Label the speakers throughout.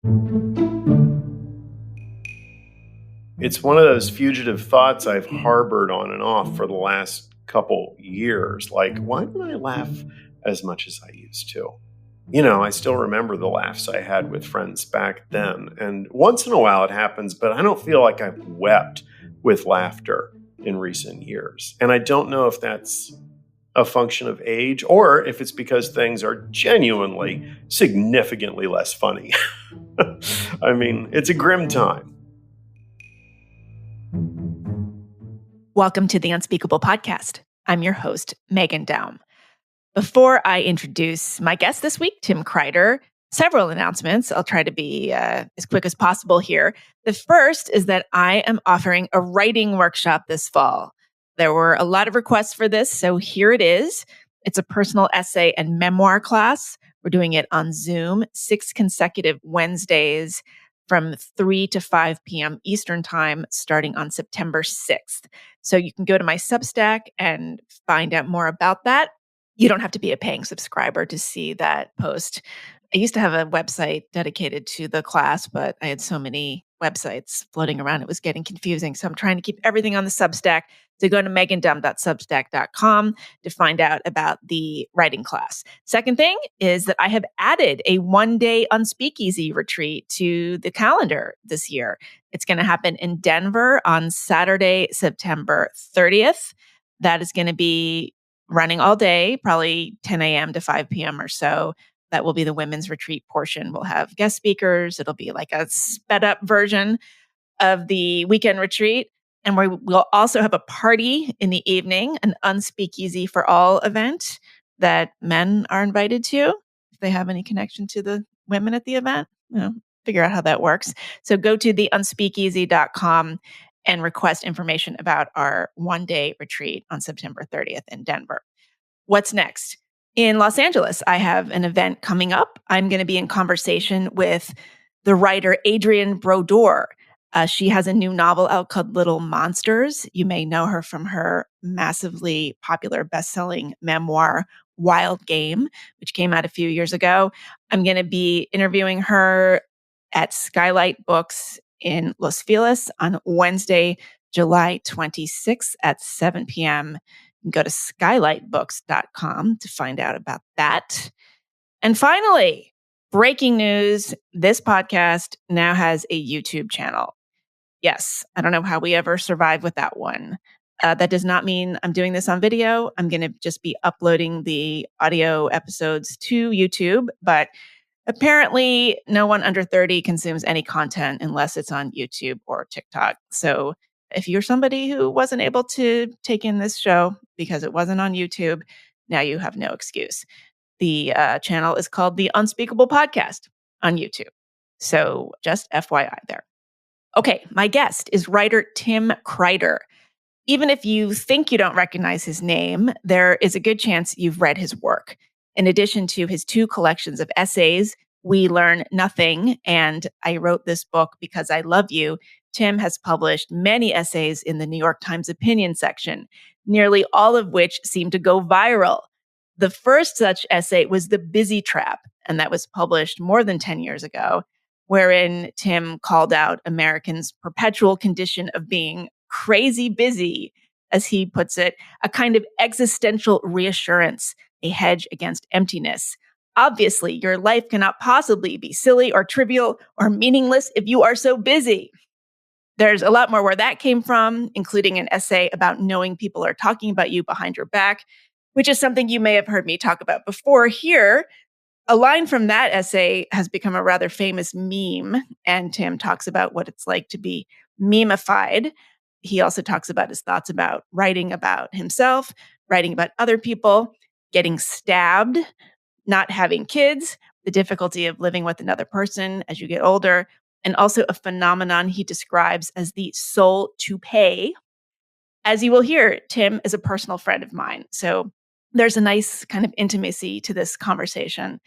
Speaker 1: It's one of those fugitive thoughts I've harbored on and off for the last couple years. Like, why don't I laugh as much as I used to? I still remember the laughs I had with friends back then. And once in a while it happens, but I don't feel like I've wept with laughter in recent years. And I don't know if that's a function of age or if it's because things are genuinely significantly less funny. I mean, it's a grim time.
Speaker 2: Welcome to the Unspeakable Podcast. I'm your host, Meghan Daum. Before I introduce my guest this week, Tim Kreider, several announcements. I'll try to be as quick as possible here. The first is that I am offering a writing workshop this fall. There were a lot of requests for this, so here it is. It's a personal essay and memoir class. We're doing it on Zoom, 6 consecutive Wednesdays from 3 to 5 p.m. Eastern Time, starting on September 6th. So you can go to my Substack and find out more about that. You don't have to be a paying subscriber to see that post. I used to have a website dedicated to the class, but I had so many websites floating around, it was getting confusing. So I'm trying to keep everything on the Substack. So go to meghandaum.substack.com to find out about the writing class. Second thing is that I have added a one-day Unspeakeasy retreat to the calendar this year. It's going to happen in Denver on Saturday, September 30th. That is going to be running all day, probably 10 a.m. to 5 p.m. or so. That will be the women's retreat portion. We'll have guest speakers. It'll be like a sped up version of the weekend retreat. And we'll also have a party in the evening, an Unspeakeasy for All event that men are invited to. If they have any connection to the women at the event, figure out how that works. So go to theunspeakeasy.com and request information about our one-day retreat on September 30th in Denver. What's next? In Los Angeles, I have an event coming up. I'm going to be in conversation with the writer Adrienne Brodeur. She has a new novel out called Little Monsters. You may know her from her massively popular best-selling memoir, Wild Game, which came out a few years ago. I'm going to be interviewing her at Skylight Books in Los Feliz on Wednesday, July 26th at 7 p.m. You can go to skylightbooks.com to find out about that. And finally, breaking news, this podcast now has a YouTube channel. Yes, I don't know how we ever survived with that one. That does not mean I'm doing this on video. I'm going to just be uploading the audio episodes to YouTube, but apparently no one under 30 consumes any content unless it's on YouTube or TikTok. So if you're somebody who wasn't able to take in this show because it wasn't on YouTube, now you have no excuse. The channel is called The Unspeakable Podcast on YouTube. So just FYI there. Okay, my guest is writer Tim Kreider. Even if you think you don't recognize his name, there is a good chance you've read his work. In addition to his 2 collections of essays, We Learn Nothing and I Wrote This Book Because I Love You, Tim has published many essays in the New York Times opinion section, nearly all of which seem to go viral. The first such essay was The Busy Trap, and that was published more than 10 years ago, wherein Tim called out Americans' perpetual condition of being crazy busy, as he puts it, a kind of existential reassurance, a hedge against emptiness. Obviously, your life cannot possibly be silly or trivial or meaningless if you are so busy. There's a lot more where that came from, including an essay about knowing people are talking about you behind your back, which is something you may have heard me talk about before here. A line from that essay has become a rather famous meme, and Tim talks about what it's like to be memeified. He also talks about his thoughts about writing about himself, writing about other people, getting stabbed, not having kids, the difficulty of living with another person as you get older, and also a phenomenon he describes as the soul toupee. As you will hear, Tim is a personal friend of mine, so there's a nice kind of intimacy to this conversation.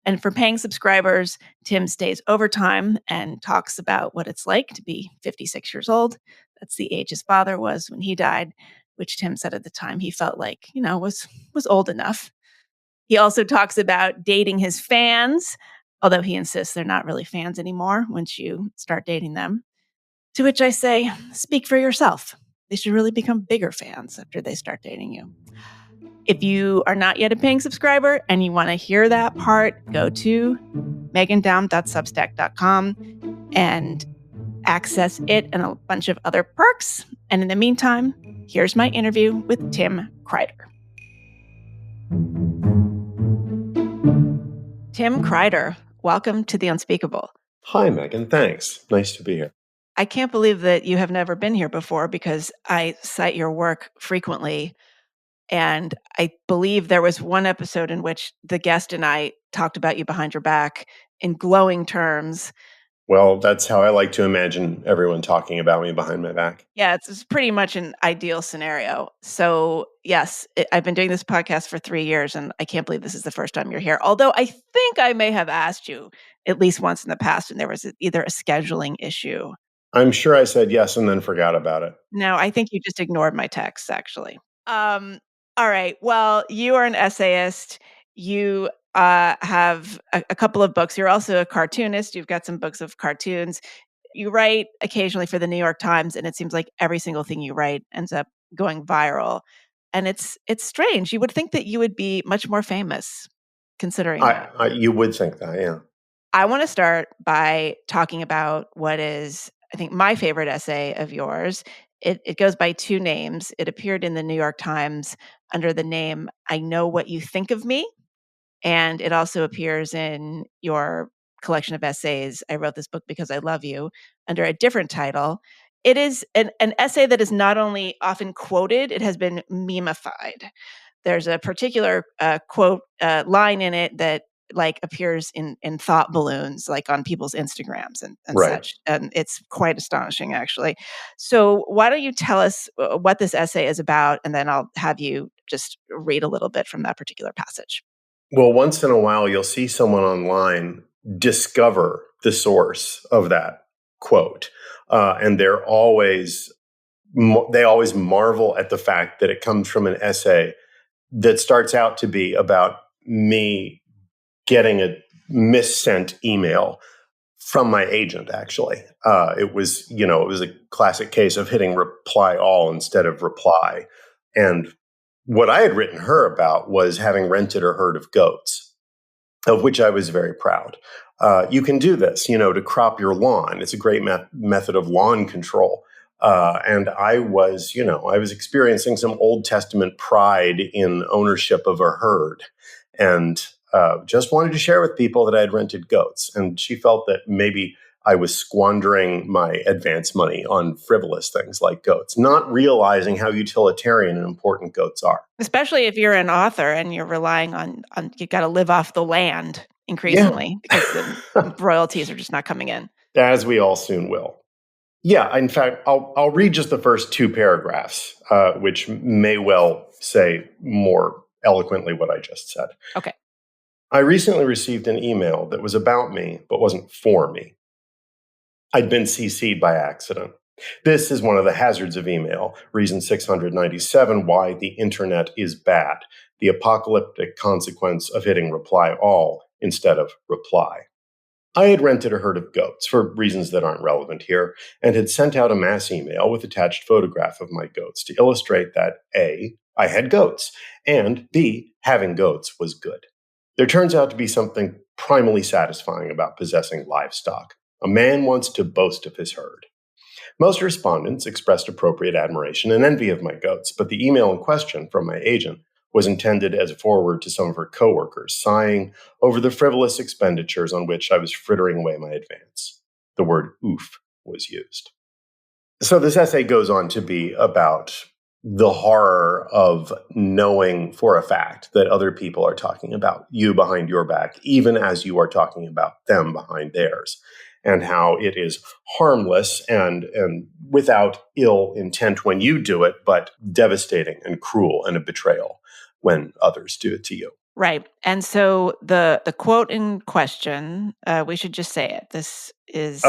Speaker 2: And for paying subscribers, Tim stays overtime and talks about what it's like to be 56 years old. That's the age his father was when he died, which Tim said at the time he felt like, was old enough. He also talks about dating his fans, although he insists they're not really fans anymore once you start dating them. To which I say, speak for yourself. They should really become bigger fans after they start dating you. If you are not yet a paying subscriber and you want to hear that part, go to meghandown.substack.com and access it and a bunch of other perks. And in the meantime, here's my interview with Tim Kreider. Tim Kreider, welcome to The Unspeakable.
Speaker 1: Hi, Meghan. Thanks. Nice to be here.
Speaker 2: I can't believe that you have never been here before because I cite your work frequently. And I believe there was one episode in which the guest and I talked about you behind your back in glowing terms.
Speaker 1: Well, that's how I like to imagine everyone talking about me behind my back.
Speaker 2: Yeah, it's pretty much an ideal scenario. So yes, I've been doing this podcast for 3 years and I can't believe this is the first time you're here. Although I think I may have asked you at least once in the past and there was either a scheduling issue.
Speaker 1: I'm sure I said yes and then forgot about it.
Speaker 2: No, I think you just ignored my texts, actually. All right. Well, you are an essayist. You have a couple of books. You're also a cartoonist. You've got some books of cartoons. You write occasionally for the New York Times, and it seems like every single thing you write ends up going viral. And it's strange. You would think that you would be much more famous, considering that.
Speaker 1: You would think that, yeah.
Speaker 2: I want to start by talking about what is, I think, my favorite essay of yours. It goes by two names. It appeared in the New York Times under the name I Know What You Think of Me. And it also appears in your collection of essays, I Wrote This Book Because I Love You, under a different title. It is an essay that is not only often quoted, it has been memeified. There's a particular quote line in it that appears in thought balloons, like on people's Instagrams and
Speaker 1: Right.
Speaker 2: such. And it's quite astonishing, actually. So why don't you tell us what this essay is about, and then I'll have you just read a little bit from that particular passage.
Speaker 1: Well, once in a while, you'll see someone online discover the source of that quote. And they always marvel at the fact that it comes from an essay that starts out to be about me getting a missent email from my agent, actually. It was a classic case of hitting reply all instead of reply. And what I had written her about was having rented or heard of goats, of which I was very proud. You can do this, to crop your lawn. It's a great method of lawn control. And I was experiencing some Old Testament pride in ownership of a herd, and just wanted to share with people that I had rented goats. And she felt that maybe I was squandering my advance money on frivolous things like goats, not realizing how utilitarian and important goats are.
Speaker 2: Especially if you're an author and you're relying on you got to live off the land increasingly because the royalties are just not coming in.
Speaker 1: As we all soon will. Yeah, in fact, I'll read just the first two paragraphs, which may well say more eloquently what I just said.
Speaker 2: Okay.
Speaker 1: I recently received an email that was about me, but wasn't for me. I'd been CC'd by accident. This is one of the hazards of email, reason 697 why the internet is bad, the apocalyptic consequence of hitting reply all instead of reply. I had rented a herd of goats, for reasons that aren't relevant here, and had sent out a mass email with attached photograph of my goats to illustrate that A, I had goats, and B, having goats was good. There turns out to be something primally satisfying about possessing livestock. A man wants to boast of his herd. Most respondents expressed appropriate admiration and envy of my goats, but the email in question from my agent was intended as a forward to some of her coworkers, sighing over the frivolous expenditures on which I was frittering away my advance. The word oof was used. So this essay goes on to be about the horror of knowing for a fact that other people are talking about you behind your back, even as you are talking about them behind theirs, and how it is harmless and without ill intent when you do it, but devastating and cruel and a betrayal when others do it to you.
Speaker 2: Right. And so the quote in question, we should just say it. This is...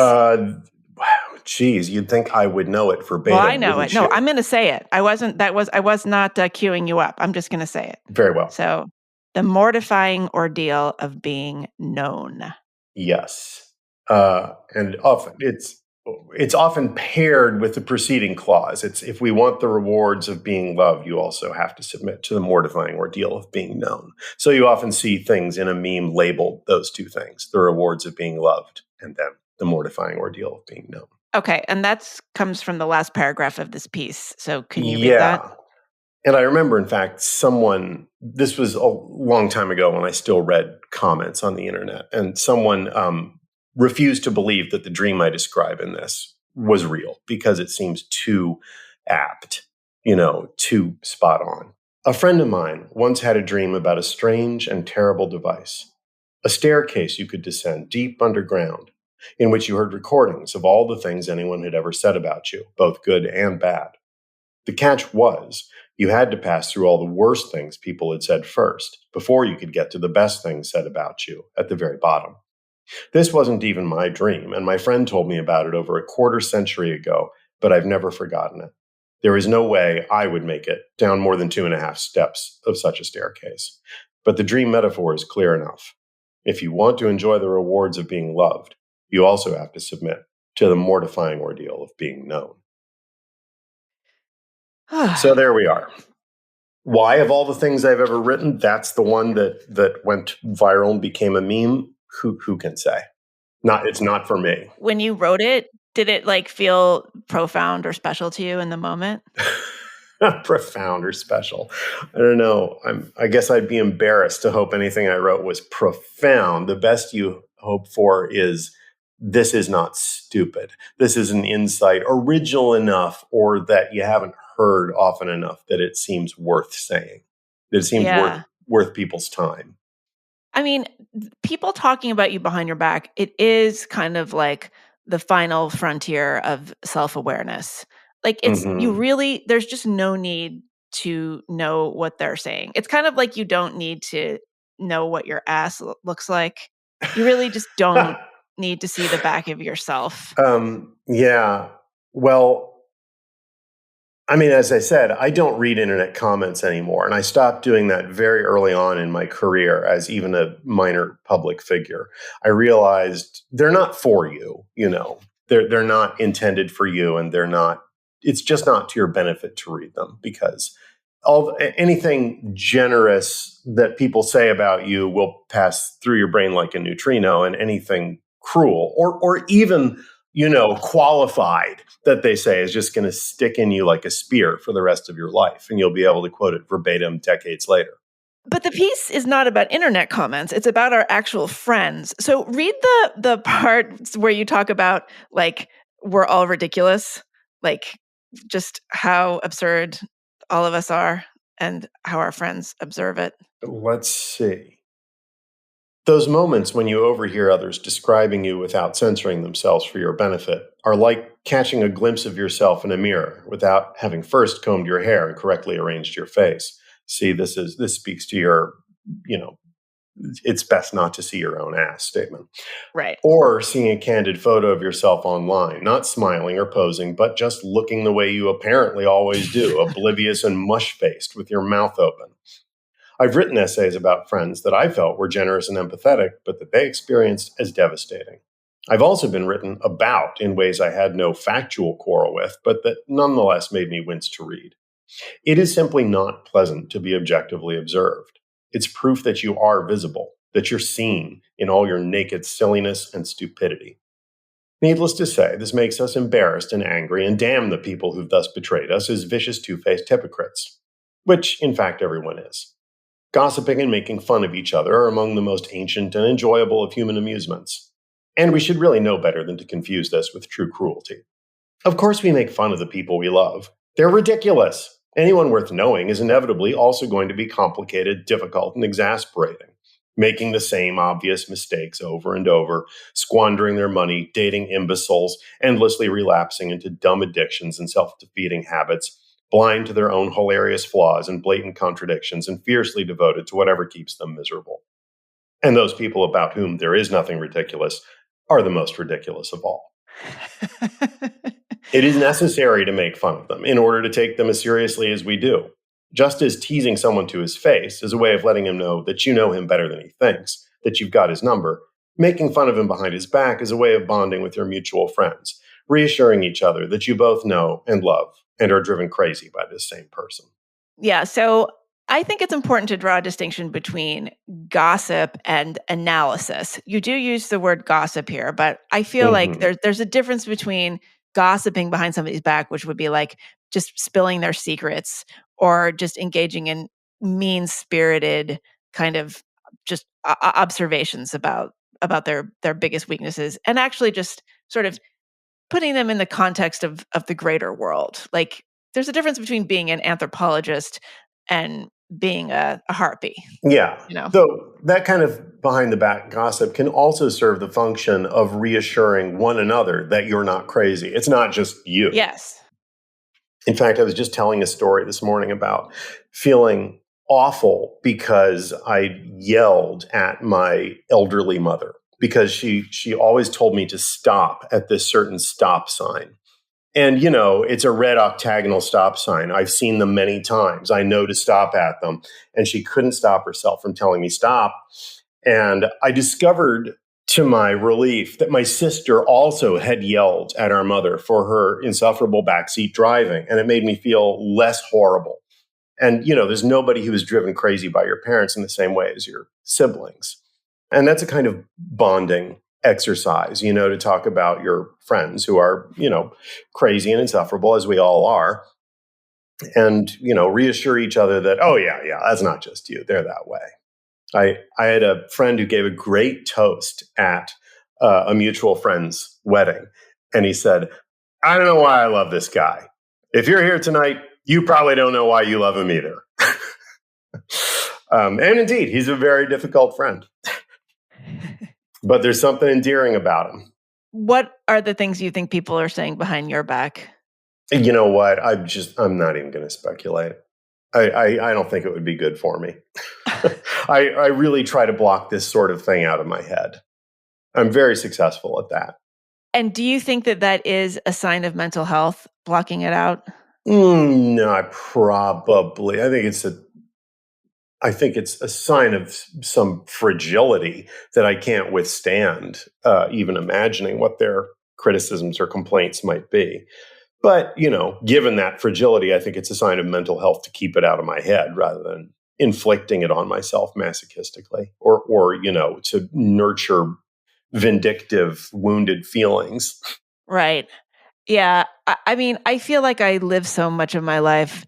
Speaker 1: Geez, you'd think I would know it verbatim.
Speaker 2: Well, I know it. No, I'm going to say it. I was not queuing you up. I'm just going to say it.
Speaker 1: Very well.
Speaker 2: So, the mortifying ordeal of being known.
Speaker 1: Yes. And often it's often paired with the preceding clause. It's if we want the rewards of being loved, you also have to submit to the mortifying ordeal of being known. So you often see things in a meme labeled those two things, the rewards of being loved and then the mortifying ordeal of being known.
Speaker 2: Okay, and that comes from the last paragraph of this piece. So can you read that?
Speaker 1: Yeah. And I remember, in fact, this was a long time ago when I still read comments on the internet, and someone refused to believe that the dream I describe in this was real because it seems too apt, too spot on. A friend of mine once had a dream about a strange and terrible device, a staircase you could descend deep underground, in which you heard recordings of all the things anyone had ever said about you, both good and bad. The catch was, you had to pass through all the worst things people had said first, before you could get to the best things said about you at the very bottom. This wasn't even my dream, and my friend told me about it over a quarter century ago, but I've never forgotten it. There is no way I would make it down more than 2.5 steps of such a staircase. But the dream metaphor is clear enough. If you want to enjoy the rewards of being loved, you also have to submit to the mortifying ordeal of being known. So there we are. Why, of all the things I've ever written, that's the one that went viral and became a meme? Who can say? It's not for me.
Speaker 2: When you wrote it, did it feel profound or special to you in the moment?
Speaker 1: Profound or special. I don't know. I guess I'd be embarrassed to hope anything I wrote was profound. The best you hope for is this is not stupid. This is an insight original enough or that you haven't heard often enough that it seems worth saying. That it seems worth people's time.
Speaker 2: I mean, people talking about you behind your back, it is kind of like the final frontier of self-awareness. There's just no need to know what they're saying. It's kind of like you don't need to know what your ass looks like. You really just don't need to see the back of yourself.
Speaker 1: Yeah. Well, I mean, as I said, I don't read internet comments anymore. And I stopped doing that very early on in my career as even a minor public figure. I realized they're not for you, They're not intended for you, and it's just not to your benefit to read them, because anything generous that people say about you will pass through your brain like a neutrino, and anything cruel or even qualified that they say is just going to stick in you like a spear for the rest of your life, and you'll be able to quote it verbatim decades later.
Speaker 2: But the piece is not about internet comments. It's about our actual friends. So read the part where you talk about we're all ridiculous, just how absurd all of us are and how our friends observe it.
Speaker 1: Let's see. Those moments when you overhear others describing you without censoring themselves for your benefit are like catching a glimpse of yourself in a mirror without having first combed your hair and correctly arranged your face. See, this speaks to your, it's best not to see your own ass statement.
Speaker 2: Right.
Speaker 1: Or seeing a candid photo of yourself online, not smiling or posing, but just looking the way you apparently always do, oblivious and mush-faced with your mouth open. I've written essays about friends that I felt were generous and empathetic, but that they experienced as devastating. I've also been written about in ways I had no factual quarrel with, but that nonetheless made me wince to read. It is simply not pleasant to be objectively observed. It's proof that you are visible, that you're seen in all your naked silliness and stupidity. Needless to say, this makes us embarrassed and angry and damn the people who've thus betrayed us as vicious two-faced hypocrites, which in fact everyone is. Gossiping and making fun of each other are among the most ancient and enjoyable of human amusements. And we should really know better than to confuse this with true cruelty. Of course we make fun of the people we love. They're ridiculous. Anyone worth knowing is inevitably also going to be complicated, difficult, and exasperating, making the same obvious mistakes over and over, squandering their money, dating imbeciles, endlessly relapsing into dumb addictions and self-defeating habits, blind to their own hilarious flaws and blatant contradictions, and fiercely devoted to whatever keeps them miserable. And those people about whom there is nothing ridiculous are the most ridiculous of all. It is necessary to make fun of them in order to take them as seriously as we do. Just as teasing someone to his face is a way of letting him know that you know him better than he thinks, that you've got his number, Making fun of him behind his back is a way of bonding with your mutual friends, reassuring each other that you both know and love and are driven crazy by this same person.
Speaker 2: Yeah. So I think it's important to draw a distinction between gossip and analysis. You do use the word gossip here, but I feel like there's a difference between gossiping behind somebody's back, which would be like just spilling their secrets or just engaging in mean-spirited kind of just observations about their biggest weaknesses, and actually just sort of putting them in the context of the greater world. Like there's a difference between being an anthropologist and being a harpy.
Speaker 1: Yeah.
Speaker 2: You know?
Speaker 1: Though that kind of behind the back gossip can also serve the function of reassuring one another that you're not crazy. It's not just you.
Speaker 2: Yes.
Speaker 1: In fact, I was just telling a story this morning about feeling awful because I yelled at my elderly mother because she always told me to stop at this certain stop sign. And, you know, it's a red octagonal stop sign. I've seen them many times. I know to stop at them. And she couldn't stop herself from telling me stop. And I discovered to my relief that my sister also had yelled at our mother for her insufferable backseat driving. And it made me feel less horrible. And, you know, there's nobody who is driven crazy by your parents in the same way as your siblings. And that's a kind of bonding exercise, you know, to talk about your friends who are, you know, crazy and insufferable, as we all are. And, you know, reassure each other that, oh, yeah, that's not just you. They're that way. I had a friend who gave a great toast at a mutual friend's wedding. And he said, I don't know why I love this guy. If you're here tonight, you probably don't know why you love him either. And indeed, he's a very difficult friend. But there's something endearing about him.
Speaker 2: What are the things you think people are saying behind your back?
Speaker 1: You know what? I'm not even going to speculate. I don't think it would be good for me. I really try to block this sort of thing out of my head. I'm very successful at that.
Speaker 2: And do you think that is a sign of mental health, blocking it out?
Speaker 1: No, I think it's a sign of some fragility that I can't withstand, even imagining what their criticisms or complaints might be. But, you know, given that fragility, I think it's a sign of mental health to keep it out of my head rather than inflicting it on myself masochistically or you know, to nurture vindictive, wounded feelings.
Speaker 2: Right. Yeah. I mean, I feel like I live so much of my life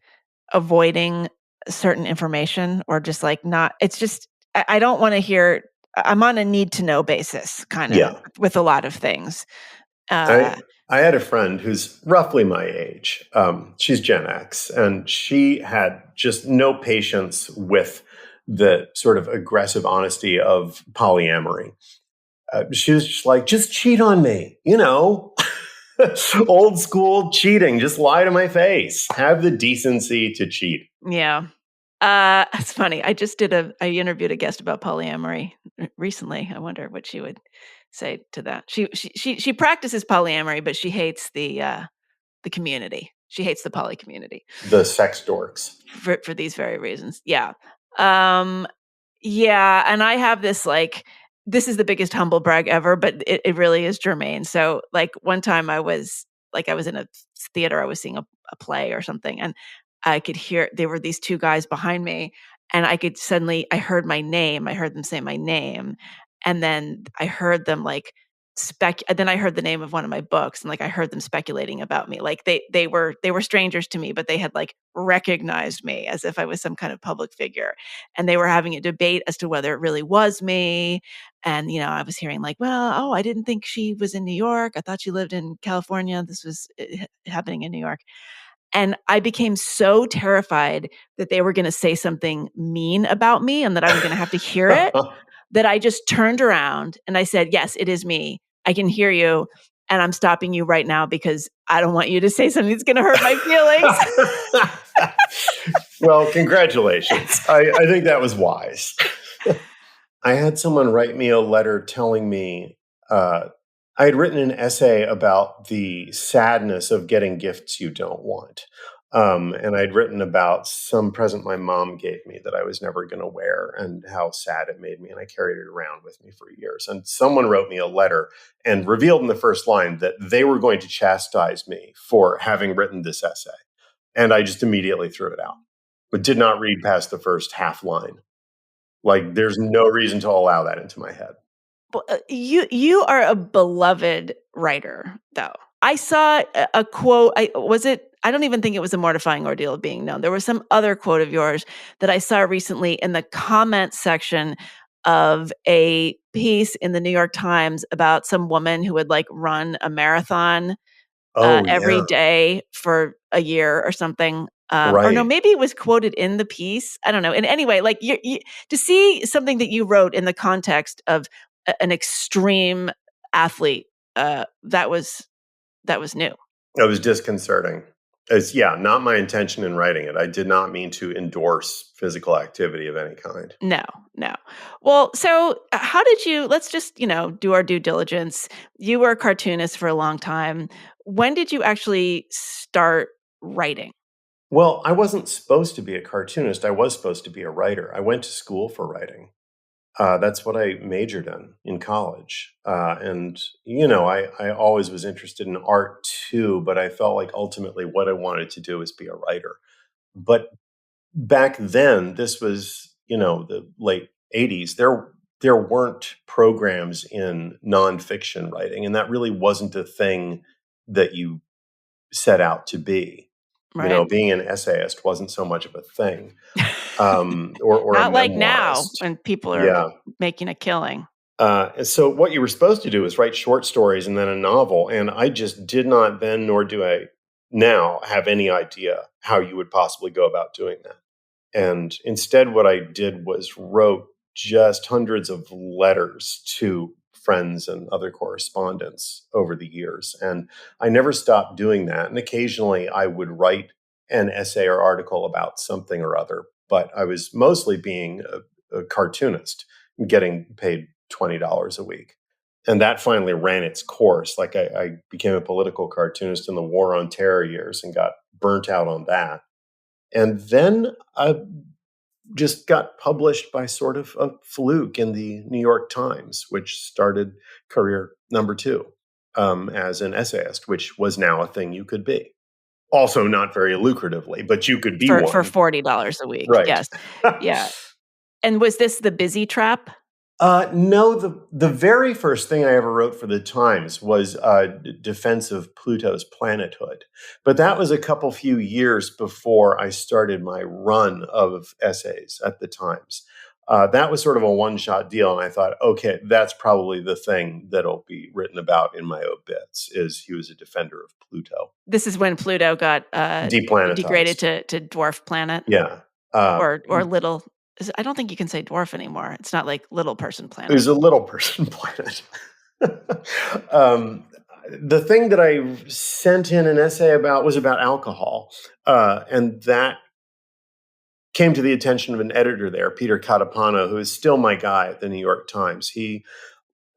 Speaker 2: avoiding certain information or just like not, it's just, I don't want to hear, I'm on a need to know basis kind of with a lot of things.
Speaker 1: I had a friend who's roughly my age. She's Gen X, and she had just no patience with the sort of aggressive honesty of polyamory. She was just like, just cheat on me, you know, old school cheating. Just lie to my face. Have the decency to cheat.
Speaker 2: Yeah. It's funny. I interviewed a guest about polyamory recently. I wonder what she would say to that. She practices polyamory, but she hates the community. She hates the poly community.
Speaker 1: The sex dorks.
Speaker 2: For these very reasons. Yeah. Yeah. And I have this like, this is the biggest humble brag ever, but it really is germane. So like one time I was in a theater, I was seeing a play or something, and I could hear there were these two guys behind me, and I heard my name. I heard them say my name. And then I heard them like then I heard the name of one of my books, and like I heard them speculating about me. Like they were strangers to me, but they had like recognized me as if I was some kind of public figure. And they were having a debate as to whether it really was me. And, you know, I was hearing like, well, oh, I didn't think she was in New York. I thought she lived in California. This was happening in New York. And I became so terrified that they were going to say something mean about me and that I was going to have to hear it, that I just turned around and I said, yes, it is me. I can hear you. And I'm stopping you right now because I don't want you to say something that's going to hurt my feelings.
Speaker 1: Well, congratulations. I think that was wise. I had someone write me a letter telling me I had written an essay about the sadness of getting gifts you don't want. And I'd written about some present my mom gave me that I was never going to wear and how sad it made me. And I carried it around with me for years. And someone wrote me a letter and revealed in the first line that they were going to chastise me for having written this essay. And I just immediately threw it out, but did not read past the first half line. Like, there's no reason to allow that into my head.
Speaker 2: Well, you are a beloved writer, though. I saw a quote. I don't even think it was a mortifying ordeal of being known. There was some other quote of yours that I saw recently in the comments section of a piece in the New York Times about some woman who would like run a marathon
Speaker 1: Oh,
Speaker 2: every
Speaker 1: yeah.
Speaker 2: day for a year or something. Or no,
Speaker 1: Right.
Speaker 2: maybe it was quoted in the piece. I don't know. And anyway, like to see something that you wrote in the context of an extreme athlete, that was new.
Speaker 1: It was disconcerting. It's, yeah, not my intention in writing it. I did not mean to endorse physical activity of any kind.
Speaker 2: No, no. Well, so how did you? Let's just do our due diligence. You were a cartoonist for a long time. When did you actually start writing?
Speaker 1: Well, I wasn't supposed to be a cartoonist. I was supposed to be a writer. I went to school for writing. That's what I majored in college. And, I always was interested in art too, but I felt like ultimately what I wanted to do was be a writer. But back then, this was, the late 80s, there weren't programs in nonfiction writing, and that really wasn't a thing that you set out to be.
Speaker 2: Right.
Speaker 1: Being an essayist wasn't so much of a thing, or a
Speaker 2: Not like now
Speaker 1: memoirist.
Speaker 2: when people are
Speaker 1: Yeah.
Speaker 2: making a killing.
Speaker 1: And so what you were supposed to do is write short stories and then a novel. And I just did not then, nor do I now, have any idea how you would possibly go about doing that. And instead, what I did was wrote just hundreds of letters to friends and other correspondents over the years. And I never stopped doing that. And occasionally I would write an essay or article about something or other, but I was mostly being a cartoonist, getting paid $20 a week. And that finally ran its course. Like, I became a political cartoonist in the War on Terror years and got burnt out on that. And then I just got published by sort of a fluke in the New York Times, which started career number two as an essayist, which was now a thing you could be. Also, not very lucratively, but you could be
Speaker 2: For
Speaker 1: one.
Speaker 2: $40 a week.
Speaker 1: Right.
Speaker 2: Yes. Yeah. And was this the busy trap?
Speaker 1: No, the very first thing I ever wrote for the Times was defense of Pluto's planethood. But that was a few years before I started my run of essays at the Times. That was sort of a one-shot deal, and I thought, okay, that's probably the thing that'll be written about in my obits, is he was a defender of Pluto.
Speaker 2: This is when Pluto got degraded
Speaker 1: Deplanetized.
Speaker 2: to dwarf planet.
Speaker 1: Yeah.
Speaker 2: Or little. I don't think you can say dwarf anymore. It's not like little person
Speaker 1: It
Speaker 2: planet.
Speaker 1: was a little person planet. The thing that I sent in an essay about was about alcohol. And that came to the attention of an editor there, Peter Catapano, who is still my guy at the New York Times.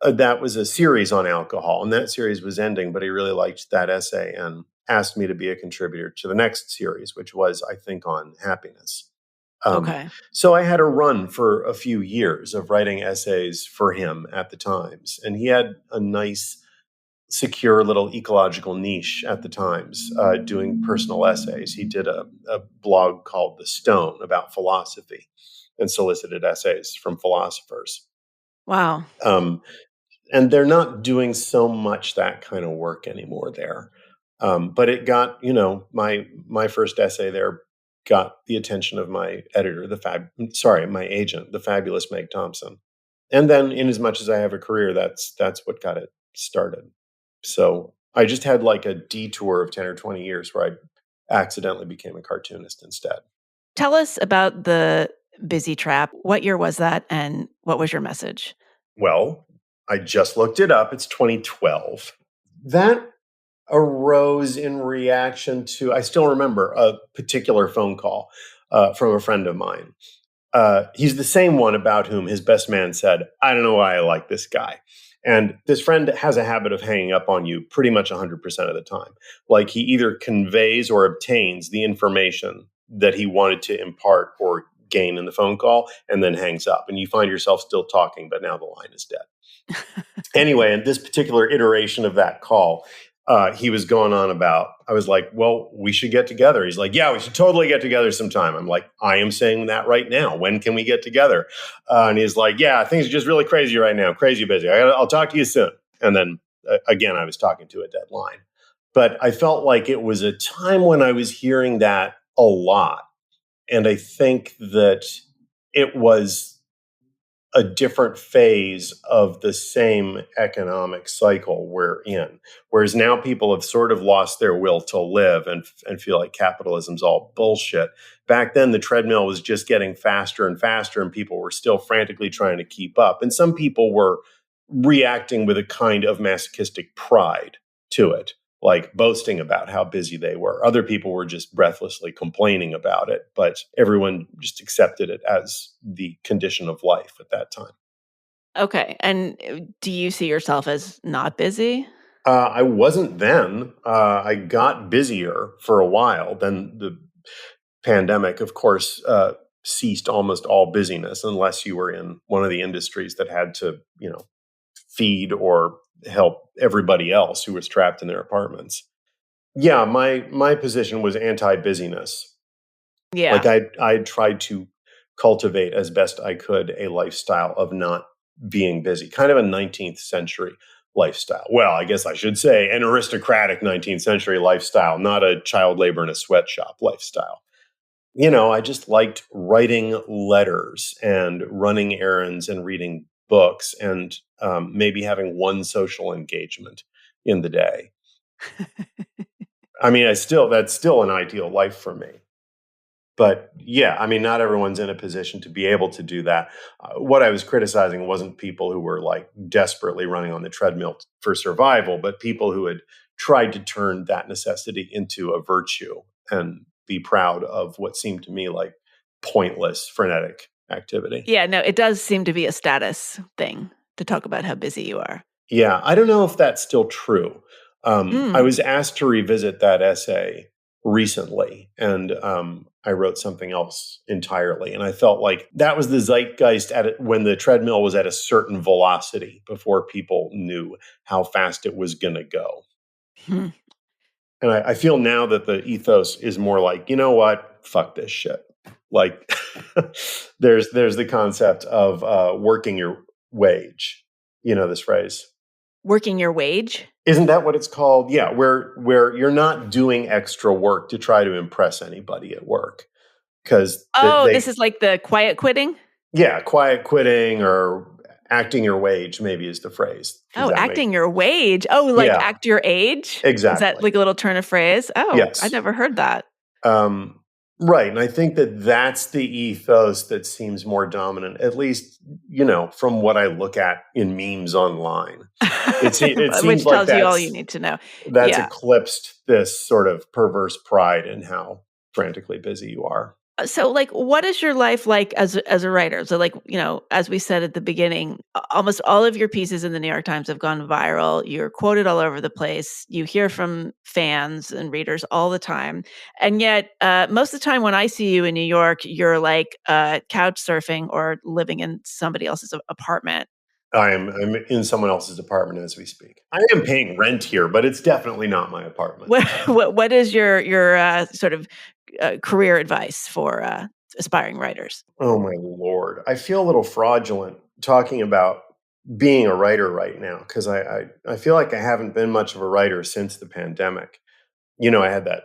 Speaker 1: That was a series on alcohol, and that series was ending, but he really liked that essay and asked me to be a contributor to the next series, which was, I think, on happiness.
Speaker 2: Okay.
Speaker 1: So I had a run for a few years of writing essays for him at the Times. And he had a nice, secure little ecological niche at the Times, doing personal essays. He did a blog called The Stone about philosophy and solicited essays from philosophers.
Speaker 2: Wow.
Speaker 1: And they're not doing so much that kind of work anymore there. But it got, my first essay there got the attention of my editor, my agent, the fabulous Meg Thompson. And then, in as much as I have a career, that's what got it started. So I just had like a detour of 10 or 20 years where I accidentally became a cartoonist instead.
Speaker 2: Tell us about the busy trap. What year was that, and what was your message?
Speaker 1: Well, I just looked it up. It's 2012. That arose in reaction to, I still remember a particular phone call from a friend of mine. He's the same one about whom his best man said, I don't know why I like this guy. And this friend has a habit of hanging up on you pretty much 100% of the time. Like he either conveys or obtains the information that he wanted to impart or gain in the phone call and then hangs up. And you find yourself still talking, but now the line is dead. Anyway, in this particular iteration of that call, he was going on about, I was like, well, we should get together. He's like, yeah, we should totally get together sometime. I'm like, I am saying that right now. When can we get together? And he's like, yeah, things are just really crazy right now. Crazy busy. I'll talk to you soon. And then again, I was talking to a dead line. But I felt like it was a time when I was hearing that a lot. And I think that it was a different phase of the same economic cycle we're in. Whereas now people have sort of lost their will to live and feel like capitalism's all bullshit. Back then, the treadmill was just getting faster and faster, and people were still frantically trying to keep up. And some people were reacting with a kind of masochistic pride to it, like boasting about how busy they were. Other people were just breathlessly complaining about it, but everyone just accepted it as the condition of life at that time.
Speaker 2: Okay. And do you see yourself as not busy?
Speaker 1: I wasn't then. I got busier for a while. Then the pandemic, of course, ceased almost all busyness unless you were in one of the industries that had to, feed or help everybody else who was trapped in their apartments. Yeah, my position was anti-busyness.
Speaker 2: Yeah.
Speaker 1: Like I tried to cultivate as best I could a lifestyle of not being busy, kind of a 19th century lifestyle. Well, I guess I should say an aristocratic 19th century lifestyle, not a child labor in a sweatshop lifestyle. I just liked writing letters and running errands and reading books and maybe having one social engagement in the day. I mean, that's still an ideal life for me. But yeah, I mean, not everyone's in a position to be able to do that. What I was criticizing wasn't people who were like desperately running on the treadmill for survival, but people who had tried to turn that necessity into a virtue and be proud of what seemed to me like pointless, frenetic activity.
Speaker 2: Yeah, no, it does seem to be a status thing to talk about how busy you are.
Speaker 1: Yeah, I don't know if that's still true. I was asked to revisit that essay recently, and I wrote something else entirely. And I felt like that was the zeitgeist when the treadmill was at a certain velocity before people knew how fast it was going to go.
Speaker 2: Hmm.
Speaker 1: And I feel now that the ethos is more like, you know what? Fuck this shit. Like there's the concept of working your wage. You know this phrase?
Speaker 2: Working your wage?
Speaker 1: Isn't that what it's called? Yeah, where you're not doing extra work to try to impress anybody at work. Because
Speaker 2: this is like the quiet quitting?
Speaker 1: Yeah, quiet quitting or acting your wage maybe is the phrase.
Speaker 2: Oh, acting your wage. Oh, like act your age?
Speaker 1: Exactly.
Speaker 2: Is that like a little turn of phrase? Oh,
Speaker 1: yes.
Speaker 2: I never heard that.
Speaker 1: Right. And I think that that's the ethos that seems more dominant, at least, from what I look at in memes online. It seems
Speaker 2: which
Speaker 1: like
Speaker 2: tells you all you need to know.
Speaker 1: That's eclipsed this sort of perverse pride in how frantically busy you are.
Speaker 2: So, like, what is your life like as a writer? So, like, as we said at the beginning, almost all of your pieces in the New York Times have gone viral. You're quoted all over the place. You hear from fans and readers all the time. And yet, most of the time when I see you in New York, you're like couch surfing or living in somebody else's apartment.
Speaker 1: I'm in someone else's apartment as we speak. I am paying rent here, but it's definitely not my apartment.
Speaker 2: What is your sort of career advice for aspiring writers?
Speaker 1: Oh my Lord. I feel a little fraudulent talking about being a writer right now because I feel like I haven't been much of a writer since the pandemic. I had that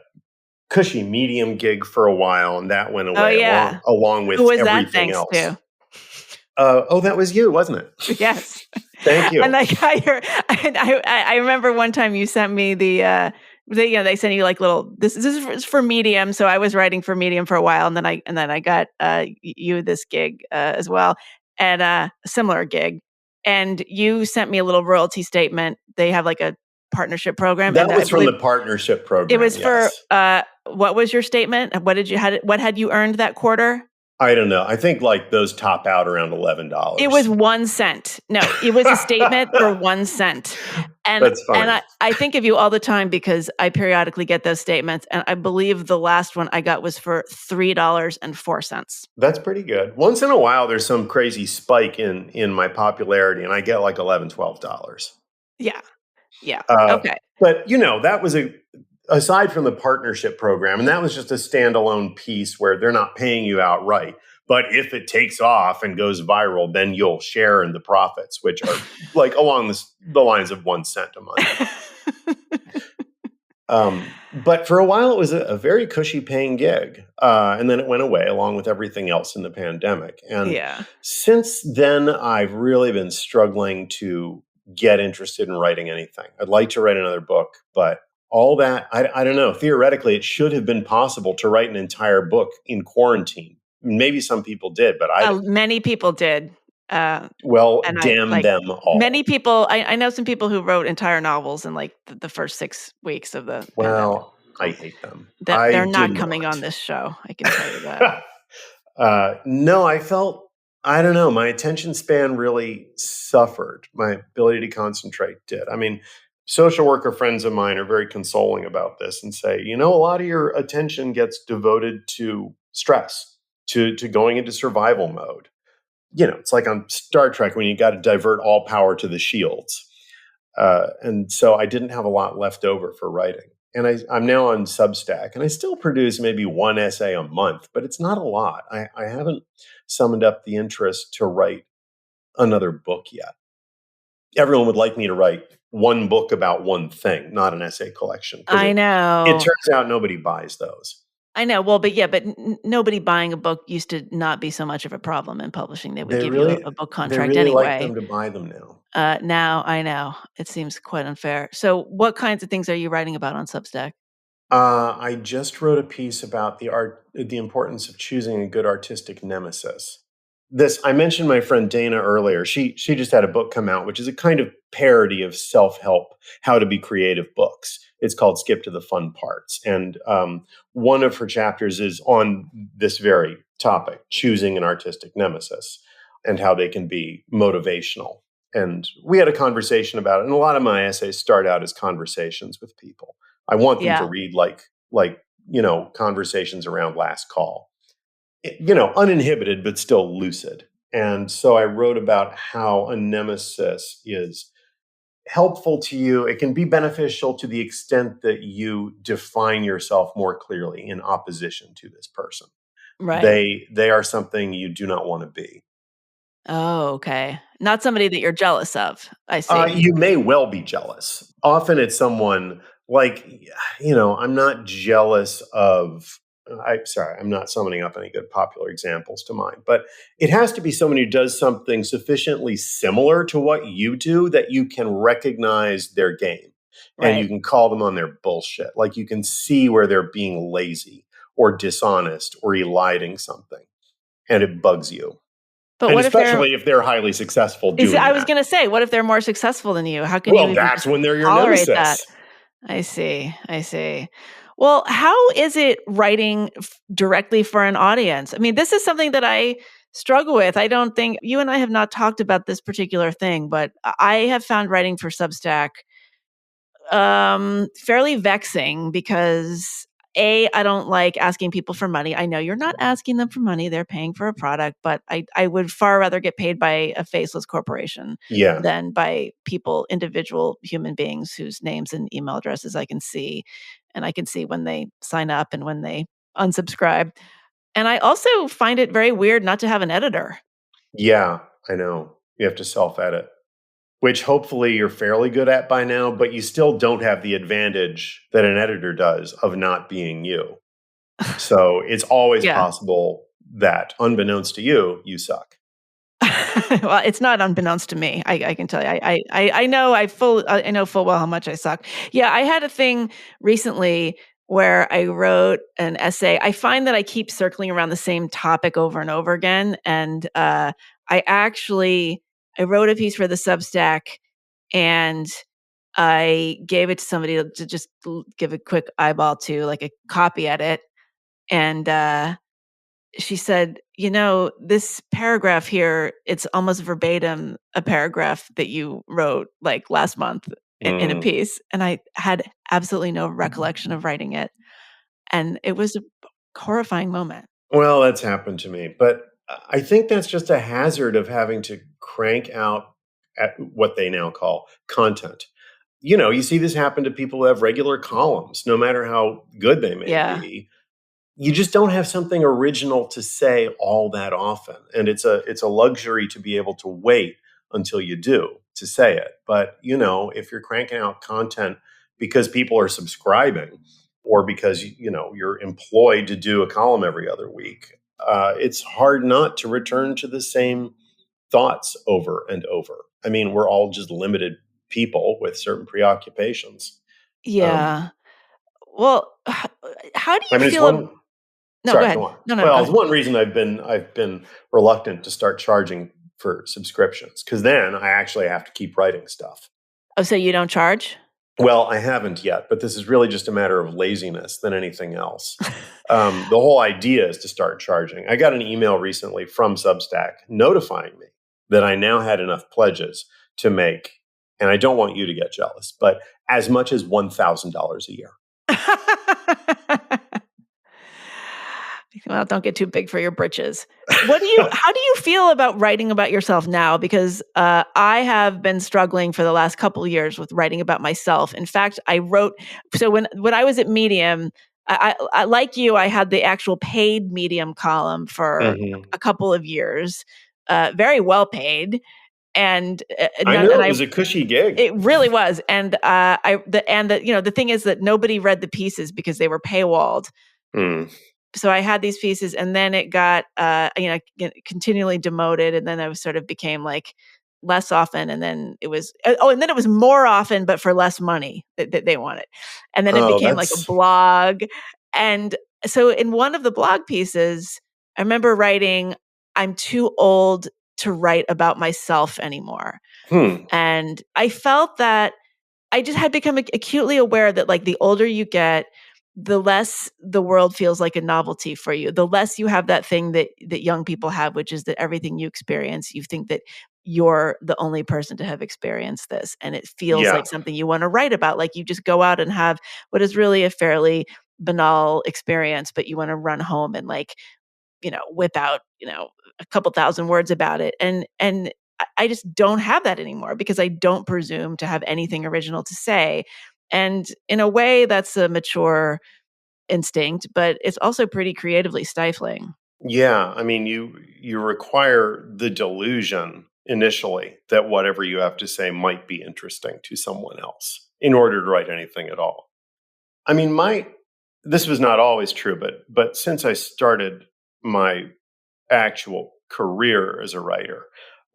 Speaker 1: cushy medium gig for a while and that went away along with
Speaker 2: Who was
Speaker 1: everything
Speaker 2: that thanks
Speaker 1: else.
Speaker 2: To?
Speaker 1: That was you, wasn't it?
Speaker 2: Yes.
Speaker 1: Thank you.
Speaker 2: And I remember one time you sent me they sent you like little, this is for Medium. So I was writing for Medium for a while and then I got you this gig as well, and a similar gig. And you sent me a little royalty statement. They have like a partnership program.
Speaker 1: That was from the partnership program.
Speaker 2: It was for what was your statement? What had you earned that quarter?
Speaker 1: I don't know. I think like those top out around $11.
Speaker 2: It was 1 cent. No, it was a statement for 1 cent. And
Speaker 1: That's funny.
Speaker 2: I think of you all the time because I periodically get those statements, and I believe the last one I got was for $3.04.
Speaker 1: That's pretty good. Once in a while, there's some crazy spike in my popularity, and I get like $11, $12.
Speaker 2: Yeah. Yeah.
Speaker 1: Uh,
Speaker 2: Okay.
Speaker 1: but that was aside from the partnership program, and that was just a standalone piece where they're not paying you outright. But if it takes off and goes viral, then you'll share in the profits, which are like along the lines of 1 cent a month. But for a while, it was a very cushy paying gig. And then it went away along with everything else in the pandemic. And
Speaker 2: Yeah.
Speaker 1: since then, I've really been struggling to get interested in writing anything. I'd like to write another book, but all that, I don't know. Theoretically, it should have been possible to write an entire book in quarantine. Maybe some people did, but
Speaker 2: Many people did.
Speaker 1: well,
Speaker 2: And
Speaker 1: damn them all.
Speaker 2: many people, I know some people who wrote entire novels in like the first 6 weeks of the pandemic.
Speaker 1: Well, I hate them.
Speaker 2: They're not coming on this show. I can tell you that.
Speaker 1: No, I don't know, my attention span really suffered. My ability to concentrate did. I mean, social worker friends of mine are very consoling about this and say, a lot of your attention gets devoted to stress, to going into survival mode. It's like on Star Trek when you got to divert all power to the shields. And so I didn't have a lot left over for writing. And I'm now on Substack, and I still produce maybe one essay a month, but it's not a lot. I haven't summoned up the interest to write another book yet. Everyone would like me to write one book about one thing, not an essay collection.
Speaker 2: I know.
Speaker 1: It turns out nobody buys those.
Speaker 2: I know. Well, but nobody buying a book used to not be so much of a problem in publishing. They would give you a book contract
Speaker 1: they really
Speaker 2: anyway.
Speaker 1: like them to buy them now.
Speaker 2: Now I know it seems quite unfair. So, what kinds of things are you writing about on Substack?
Speaker 1: I just wrote a piece about the importance of choosing a good artistic nemesis. I mentioned my friend Dana earlier. She just had a book come out, which is a kind of parody of self-help, how to be creative books. It's called Skip to the Fun Parts. And one of her chapters is on this very topic, choosing an artistic nemesis and how they can be motivational. And we had a conversation about it. And a lot of my essays start out as conversations with people. I want them to read like conversations around last call. Uninhibited, but still lucid. And so I wrote about how a nemesis is helpful to you. It can be beneficial to the extent that you define yourself more clearly in opposition to this person.
Speaker 2: Right.
Speaker 1: They are something you do not want to be.
Speaker 2: Oh, okay. Not somebody that you're jealous of. I see.
Speaker 1: You may well be jealous. Often it's someone like, I'm not jealous of, I'm not summoning up any good popular examples to mind, but it has to be someone who does something sufficiently similar to what you do that you can recognize their game and you can call them on their bullshit. Like you can see where they're being lazy or dishonest or eliding something, and it bugs you.
Speaker 2: But
Speaker 1: and
Speaker 2: what
Speaker 1: especially if they're highly successful doing that.
Speaker 2: I was going to say, what if they're more successful than you? How can you
Speaker 1: that's when they're your
Speaker 2: tolerate
Speaker 1: nemesis.
Speaker 2: that? I see. Well, how is it writing directly for an audience? I mean, this is something that I struggle with. I don't think you and I have not talked about this particular thing, but I have found writing for Substack fairly vexing because I don't like asking people for money. I know you're not asking them for money. They're paying for a product, but I would far rather get paid by a faceless corporation than by individual human beings whose names and email addresses I can see. And I can see when they sign up and when they unsubscribe. And I also find it very weird not to have an editor.
Speaker 1: Yeah, I know. You have to self-edit, which hopefully you're fairly good at by now, but you still don't have the advantage that an editor does of not being you. So it's always possible that, unbeknownst to you, you suck.
Speaker 2: Well, it's not unbeknownst to me. I can tell you. I know full well how much I suck. Yeah, I had a thing recently where I wrote an essay. I find that I keep circling around the same topic over and over again, and I wrote a piece for the Substack, and I gave it to somebody to just give a quick eyeball to, like a copy edit, and she said, this paragraph here, it's almost verbatim a paragraph that you wrote like last month in a piece. And I had absolutely no recollection of writing it. And it was a horrifying moment.
Speaker 1: Well, that's happened to me. But I think that's just a hazard of having to crank out at what they now call content. You see this happen to people who have regular columns, no matter how good they may
Speaker 2: Yeah.
Speaker 1: be. You just don't have something original to say all that often. And it's a luxury to be able to wait until you do to say it. But, if you're cranking out content because people are subscribing or because, you're employed to do a column every other week, it's hard not to return to the same thoughts over and over. I mean, we're all just limited people with certain preoccupations.
Speaker 2: Yeah. Well, how do
Speaker 1: I
Speaker 2: you
Speaker 1: mean, it's
Speaker 2: feel?
Speaker 1: one.
Speaker 2: No, go
Speaker 1: Sorry, go
Speaker 2: ahead.
Speaker 1: on.
Speaker 2: No, go
Speaker 1: Well, it's
Speaker 2: ahead.
Speaker 1: one reason I've been reluctant to start charging for subscriptions, because then I actually have to keep writing stuff.
Speaker 2: Oh, so you don't charge?
Speaker 1: Well, I haven't yet, but this is really just a matter of laziness than anything else. The whole idea is to start charging. I got an email recently from Substack notifying me that I now had enough pledges to make, and I don't want you to get jealous, but as much as $1,000 a year.
Speaker 2: Well, don't get too big for your britches. How do you feel about writing about yourself now? Because I have been struggling for the last couple of years with writing about myself. In fact, I wrote, so when I was at Medium, I like you, I had the actual paid Medium column for
Speaker 1: Mhm.
Speaker 2: a couple of years, very well paid. And
Speaker 1: I
Speaker 2: none,
Speaker 1: know
Speaker 2: and
Speaker 1: it was a cushy gig.
Speaker 2: it really was. And the thing is that nobody read the pieces because they were paywalled.
Speaker 1: Mm.
Speaker 2: So I had these pieces, and then it got continually demoted, and then I was sort of became like less often, and then it was and then it was more often, but for less money that they wanted, and then it
Speaker 1: Oh,
Speaker 2: became like a
Speaker 1: that's
Speaker 2: blog. And so in one of the blog pieces, I remember writing, "I'm too old to write about myself anymore,"
Speaker 1: hmm.
Speaker 2: and I felt that I just had become acutely aware that like the older you get, the less the world feels like a novelty for you. The less you have that thing that young people have, which is that everything you experience, you think that you're the only person to have experienced this. And it feels
Speaker 1: Yeah.
Speaker 2: like something you want to write about. Like you just go out and have what is really a fairly banal experience, but you want to run home and like, whip out, a couple thousand words about it. And I just don't have that anymore because I don't presume to have anything original to say. And in a way, that's a mature instinct, but it's also pretty creatively stifling.
Speaker 1: Yeah, I mean, you require the delusion initially that whatever you have to say might be interesting to someone else in order to write anything at all. I mean, my this was not always true, but since I started my actual career as a writer,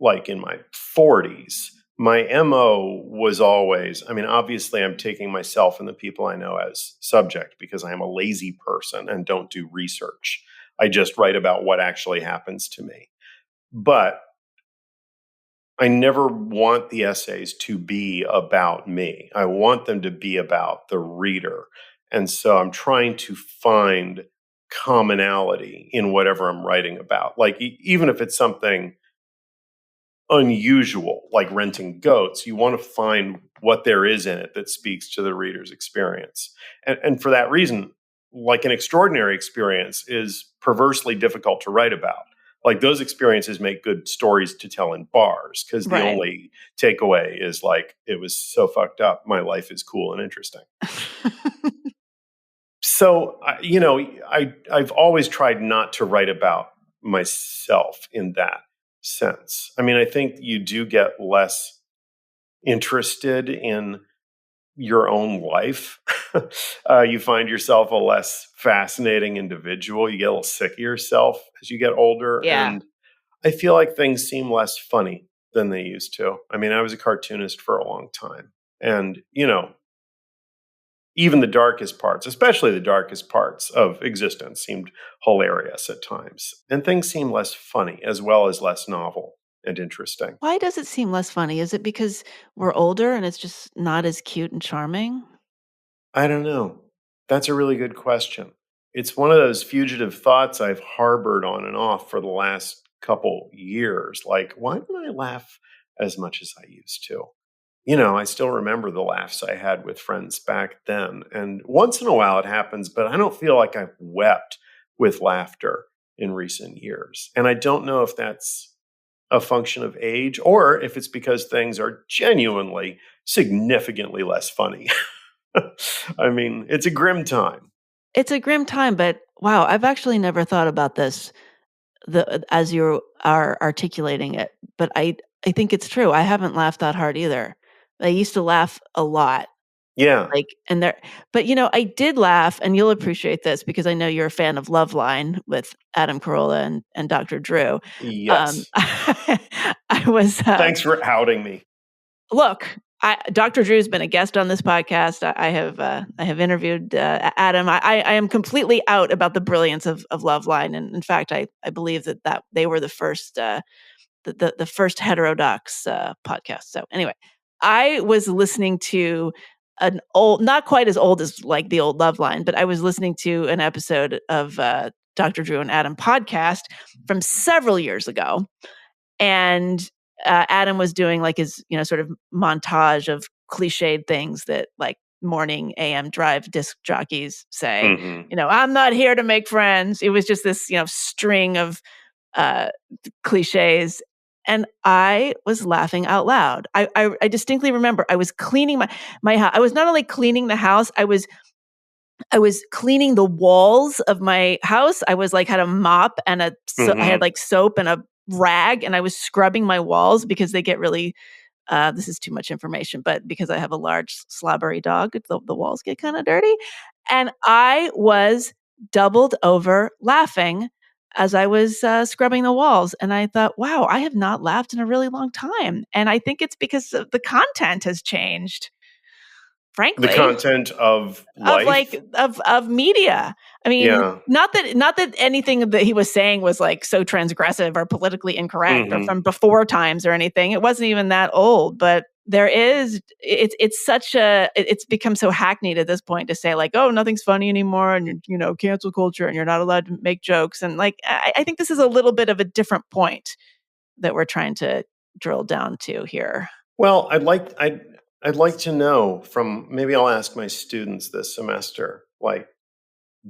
Speaker 1: like in my 40s, my MO was always, I mean, obviously, I'm taking myself and the people I know as subject because I am a lazy person and don't do research. I just write about what actually happens to me. But I never want the essays to be about me. I want them to be about the reader. And so I'm trying to find commonality in whatever I'm writing about. Like, even if it's something unusual, like renting goats, you want to find what there is in it that speaks to the reader's experience. And for that reason, like an extraordinary experience is perversely difficult to write about. Like those experiences make good stories to tell in bars because the
Speaker 2: Right.
Speaker 1: only takeaway is like, it was so fucked up. My life is cool and interesting. So, I've always tried not to write about myself in that sense. I mean, I think you do get less interested in your own life. You find yourself a less fascinating individual. You get a little sick of yourself as you get older.
Speaker 2: Yeah.
Speaker 1: And I feel like things seem less funny than they used to. I mean, I was a cartoonist for a long time. And, even the darkest parts, especially the darkest parts of existence, seemed hilarious at times. And things seem less funny as well as less novel and interesting.
Speaker 2: Why does it seem less funny? Is it because we're older and it's just not as cute and charming?
Speaker 1: I don't know. That's a really good question. It's one of those fugitive thoughts I've harbored on and off for the last couple years. Like, why don't I laugh as much as I used to? I still remember the laughs I had with friends back then. And once in a while it happens, but I don't feel like I've wept with laughter in recent years. And I don't know if that's a function of age or if it's because things are genuinely significantly less funny. I mean, it's a grim time.
Speaker 3: It's a grim time, but wow, I've actually never thought about this as you are articulating it. But I think it's true. I haven't laughed that hard either. I used to laugh a lot.
Speaker 1: Yeah.
Speaker 3: But I did laugh, and you'll appreciate this because I know you're a fan of Loveline with Adam Carolla and Dr. Drew.
Speaker 1: Yes.
Speaker 3: I was.
Speaker 1: Thanks for outing me.
Speaker 3: Look, Dr. Drew's been a guest on this podcast. I have interviewed Adam. I am completely out about the brilliance of Loveline, and in fact, I believe that they were the first the first heterodox podcast. So anyway, I was listening to an old, not quite as old as like the old Loveline, but I was listening to an episode of Dr. Drew and Adam podcast from several years ago, and Adam was doing like his, sort of montage of cliched things that like morning AM drive disc jockeys say.
Speaker 1: Mm-hmm.
Speaker 3: I'm not here to make friends. It was just this, string of cliches. And I was laughing out loud. I distinctly remember I was cleaning my house. I was not only cleaning the house, I was cleaning the walls of my house. I was like had a mop and I had like soap and a rag, and I was scrubbing my walls because they get really this is too much information, but because I have a large slobbery dog, the walls get kind of dirty. And I was doubled over laughing as I was scrubbing the walls. And I thought, wow, I have not laughed in a really long time. And I think it's because the content has changed. Frankly,
Speaker 1: the content of life,
Speaker 3: of media. I mean,
Speaker 1: yeah.
Speaker 3: not that anything that he was saying was like so transgressive or politically incorrect or from before times or anything. It wasn't even that old, but it's become so hackneyed at this point to say like, oh, nothing's funny anymore, and cancel culture, and you're not allowed to make jokes. And like, I think this is a little bit of a different point that we're trying to drill down to here.
Speaker 1: Well, I'd like to know from, maybe I'll ask my students this semester, like,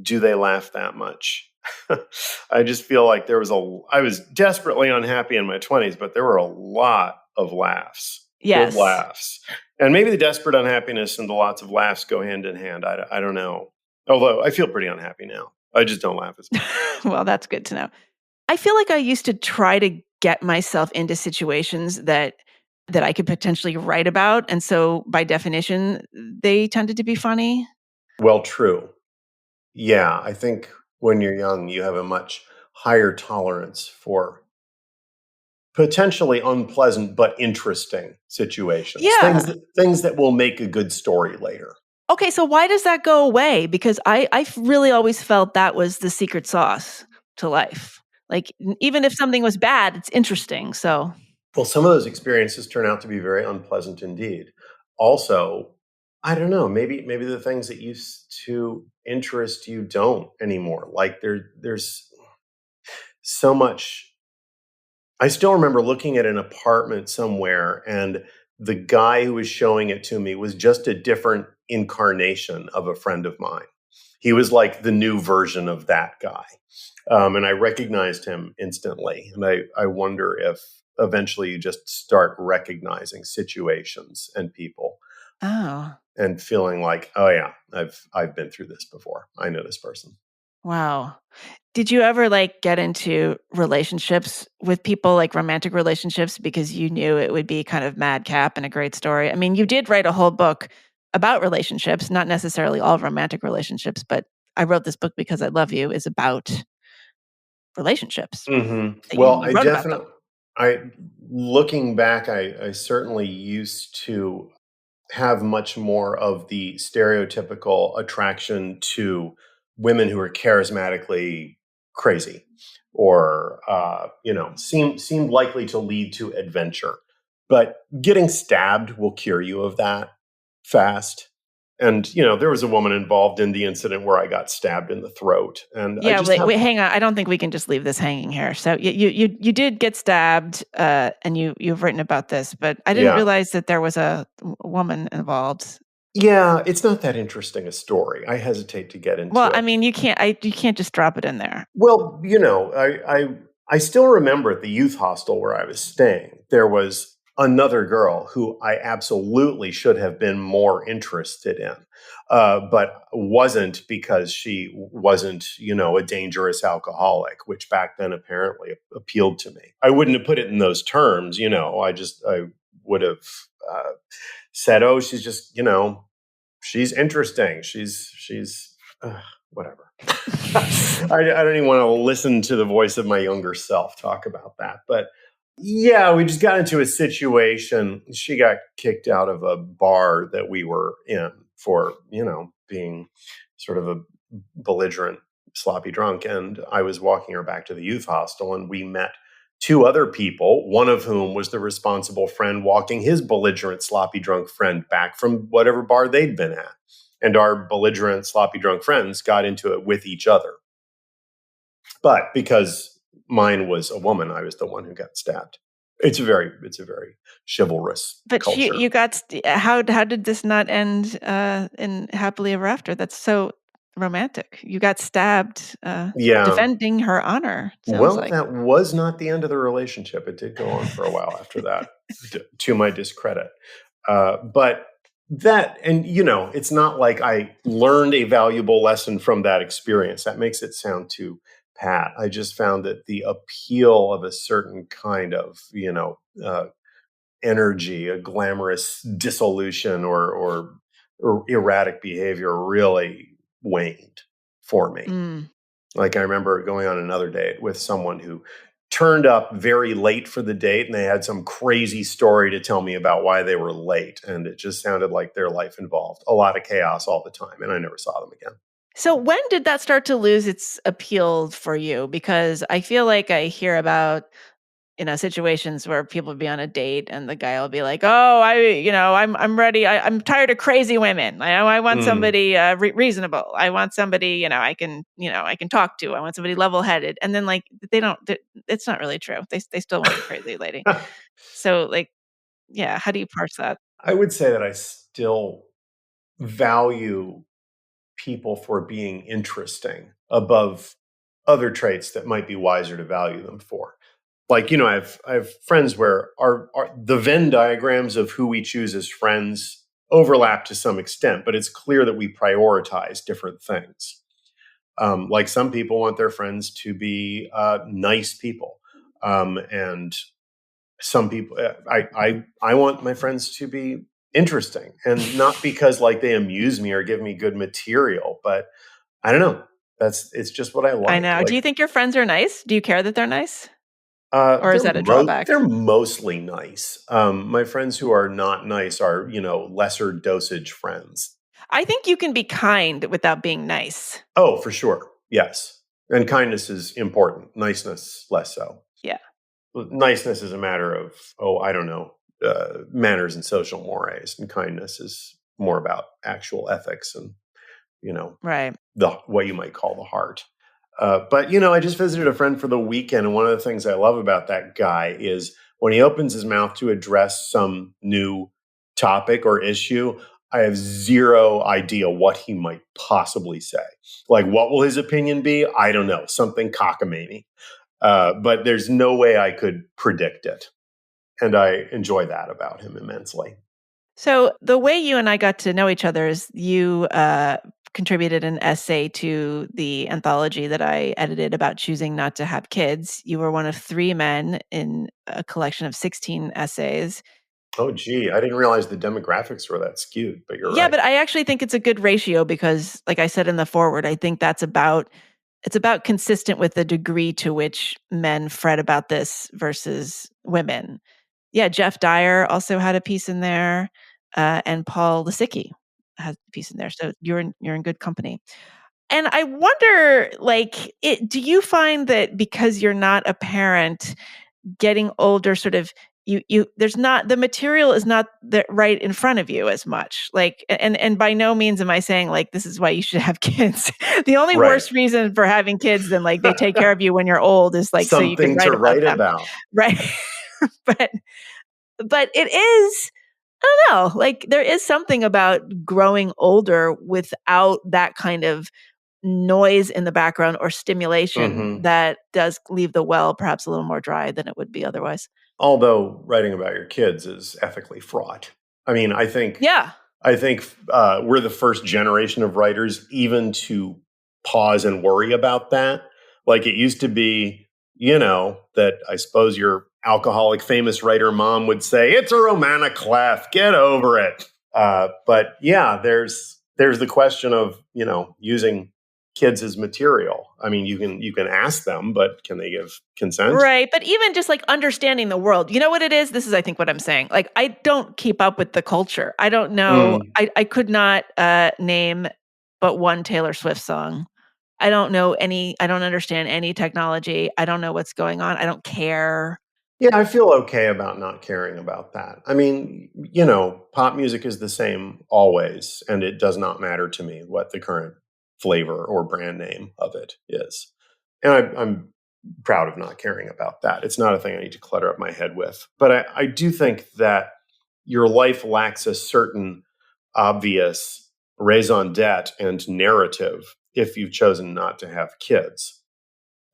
Speaker 1: do they laugh that much? I just feel like I was desperately unhappy in my 20s, but there were a lot of laughs.
Speaker 3: Yes.
Speaker 1: Good laughs. And maybe the desperate unhappiness and the lots of laughs go hand in hand. I don't know. Although I feel pretty unhappy now. I just don't laugh as much.
Speaker 3: Well, that's good to know. I feel like I used to try to get myself into situations that I could potentially write about. And so by definition, they tended to be funny.
Speaker 1: Well, true. Yeah, I think when you're young, you have a much higher tolerance for potentially unpleasant but interesting situations.
Speaker 3: Yeah.
Speaker 1: Things that will make a good story later.
Speaker 3: Okay, so why does that go away? Because I really always felt that was the secret sauce to life. Like, even if something was bad, it's interesting. So,
Speaker 1: well, some of those experiences turn out to be very unpleasant indeed. Also, I don't know, maybe the things that used to interest you don't anymore. Like there's so much. I still remember looking at an apartment somewhere, and the guy who was showing it to me was just a different incarnation of a friend of mine. He was like the new version of that guy. And I recognized him instantly. And I wonder if eventually you just start recognizing situations and people.
Speaker 3: Oh.
Speaker 1: And feeling like, oh yeah, I've been through this before. I know this person.
Speaker 3: Wow. Did you ever like get into relationships with people, like romantic relationships, because you knew it would be kind of madcap and a great story? I mean, you did write a whole book about relationships, not necessarily all romantic relationships, but I wrote this book because I Love You is about relationships.
Speaker 1: Mm-hmm. Well, looking back, I certainly used to have much more of the stereotypical attraction to women who are charismatically crazy or seemed likely to lead to adventure. But getting stabbed will cure you of that fast. And, you know, there was a woman involved in the incident where I got stabbed in the throat. And I
Speaker 3: Yeah,
Speaker 1: just have,
Speaker 3: wait, hang on. I don't think we can just leave this hanging here. So you did get stabbed, and you've written about this, but I didn't
Speaker 1: yeah.
Speaker 3: realize that there was a woman involved.
Speaker 1: Yeah, it's not that interesting a story. I hesitate to get into
Speaker 3: Well, I
Speaker 1: it.
Speaker 3: mean, you can't just drop it in there.
Speaker 1: Well, you know, I still remember at the youth hostel where I was staying, there was another girl who I absolutely should have been more interested in, but wasn't because she wasn't, you know, a dangerous alcoholic, which back then apparently appealed to me. I wouldn't have put it in those terms, you know. I would have uh, said, "Oh, she's just, you know, she's interesting. She's whatever." I don't even want to listen to the voice of my younger self talk about that. But yeah, we just got into a situation. She got kicked out of a bar that we were in for, you know, being sort of a belligerent, sloppy drunk. And I was walking her back to the youth hostel, and we met two other people, one of whom was the responsible friend walking his belligerent, sloppy drunk friend back from whatever bar they'd been at. And our belligerent, sloppy drunk friends got into it with each other. But because mine was a woman, I was the one who got stabbed. It's a very chivalrous
Speaker 3: But
Speaker 1: culture.
Speaker 3: you got how did this not end in happily ever after? That's so romantic. You got stabbed
Speaker 1: Yeah.
Speaker 3: defending her honor. Sounds
Speaker 1: Well,
Speaker 3: like.
Speaker 1: that was not the end of the relationship. It did go on for a while after that, to my discredit. But that, and you know, it's not like I learned a valuable lesson from that experience. That makes it sound too pat. I just found that the appeal of a certain kind of, you know, energy, a glamorous dissolution or erratic behavior really waned for me.
Speaker 3: Mm.
Speaker 1: Like I remember going on another date with someone who turned up very late for the date, and they had some crazy story to tell me about why they were late. And it just sounded like their life involved a lot of chaos all the time. And I never saw them again.
Speaker 3: So when did that start to lose its appeal for you? Because I feel like I hear about, situations where people would be on a date and the guy will be like, "Oh, I'm ready. I'm tired of crazy women. I want
Speaker 1: Mm.
Speaker 3: somebody reasonable. I want somebody, I can talk to. I want somebody level-headed." And then like it's not really true. They still want the crazy lady. So like, yeah, how do you parse that?
Speaker 1: I would say that I still value people for being interesting above other traits that might be wiser to value them for. Like, you know, I have friends where our the Venn diagrams of who we choose as friends overlap to some extent, but it's clear that we prioritize different things. Like some people want their friends to be nice people, and some people, I want my friends to be interesting, and not because like they amuse me or give me good material, but I don't know. It's just what I
Speaker 3: I
Speaker 1: like.
Speaker 3: know. Do
Speaker 1: Like
Speaker 3: you think your friends are nice? Do you care that they're nice? Or is that a drawback?
Speaker 1: they're mostly nice. My friends who are not nice are, you know, lesser dosage friends.
Speaker 3: I think you can be kind without being nice.
Speaker 1: Oh, for sure. Yes. And kindness is important. Niceness, less so.
Speaker 3: Yeah.
Speaker 1: Niceness is a matter of, oh, I don't know, manners and social mores. And kindness is more about actual ethics and, you know,
Speaker 3: Right.
Speaker 1: what you might call the heart. But, you know, I just visited a friend for the weekend. And one of the things I love about that guy is when he opens his mouth to address some new topic or issue, I have zero idea what he might possibly say. Like, what will his opinion be? I don't know. Something cockamamie. But there's no way I could predict it. And I enjoy that about him immensely.
Speaker 3: So the way you and I got to know each other is you contributed an essay to the anthology that I edited about choosing not to have kids. You were one of 3 men in a collection of 16 essays.
Speaker 1: Oh, gee, I didn't realize the demographics were that skewed, but you're
Speaker 3: Yeah,
Speaker 1: right.
Speaker 3: but I actually think it's a good ratio because, like I said in the foreword, I think it's about consistent with the degree to which men fret about this versus women. Yeah, Jeff Dyer also had a piece in there, and Paul Lisicki has a piece in there. So you're in good company. And I wonder, like, do you find that because you're not a parent, getting older, sort of there's not, the material is not right in front of you as much. Like, and by no means am I saying like this is why you should have kids. The only
Speaker 1: Right.
Speaker 3: worst reason for having kids than like they take care of you when you're old is like so you can
Speaker 1: Something to
Speaker 3: write
Speaker 1: write
Speaker 3: about them.
Speaker 1: about.
Speaker 3: Right. but it is, I don't know, like there is something about growing older without that kind of noise in the background or stimulation
Speaker 1: Mhm.
Speaker 3: that does leave the well perhaps a little more dry than it would be otherwise.
Speaker 1: Although writing about your kids is ethically fraught. I mean, I think
Speaker 3: Yeah.
Speaker 1: we're the first generation of writers even to pause and worry about that. Like it used to be, that I suppose your alcoholic famous writer mom would say, "It's a romantic clef, get over it." But yeah, there's the question of using kids as material. I mean, you can ask them, but can they give consent?
Speaker 3: Right. But even just like understanding the world, you know what it is? This is, I think, what I'm saying. Like, I don't keep up with the culture. I don't know. I could not name but one Taylor Swift song. I don't know I don't understand any technology. I don't know what's going on. I don't care.
Speaker 1: Yeah, I feel okay about not caring about that. I mean, pop music is the same always, and it does not matter to me what the current flavor or brand name of it is. And I'm proud of not caring about that. It's not a thing I need to clutter up my head with. But I do think that your life lacks a certain obvious raison d'etre and narrative if you've chosen not to have kids.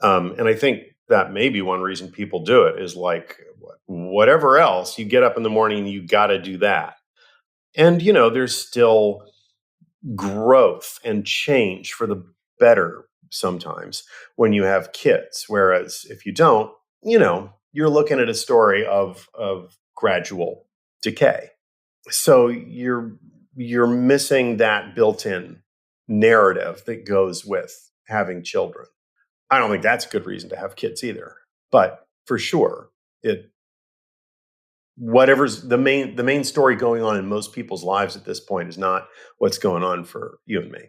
Speaker 1: And I think that may be one reason people do it is like whatever else, you get up in the morning, you got to do that. And, there's still growth and change for the better sometimes when you have kids. Whereas if you don't, you're looking at a story of gradual decay. So you're missing that built-in narrative that goes with having children. I don't think that's a good reason to have kids either. But for sure, whatever's the main story going on in most people's lives at this point is not what's going on for you and me.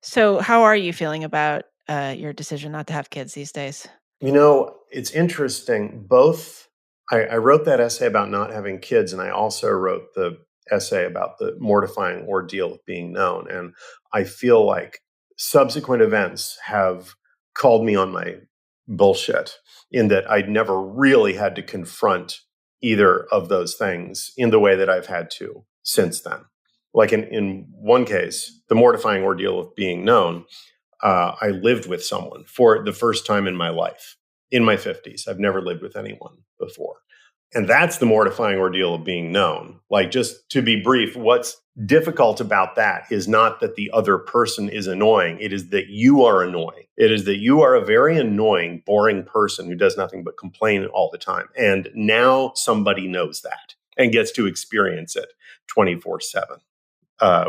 Speaker 3: So, how are you feeling about your decision not to have kids these days?
Speaker 1: It's interesting. Both, I wrote that essay about not having kids, and I also wrote the essay about the mortifying ordeal of being known. And I feel like subsequent events have called me on my bullshit in that I'd never really had to confront either of those things in the way that I've had to since then. Like in one case, the mortifying ordeal of being known, I lived with someone for the first time in my life, in my 50s. I've never lived with anyone before. And that's the mortifying ordeal of being known. Like, just to be brief, what's difficult about that is not that the other person is annoying. It is that you are annoying. It is that you are a very annoying, boring person who does nothing but complain all the time. And now somebody knows that and gets to experience it 24/7.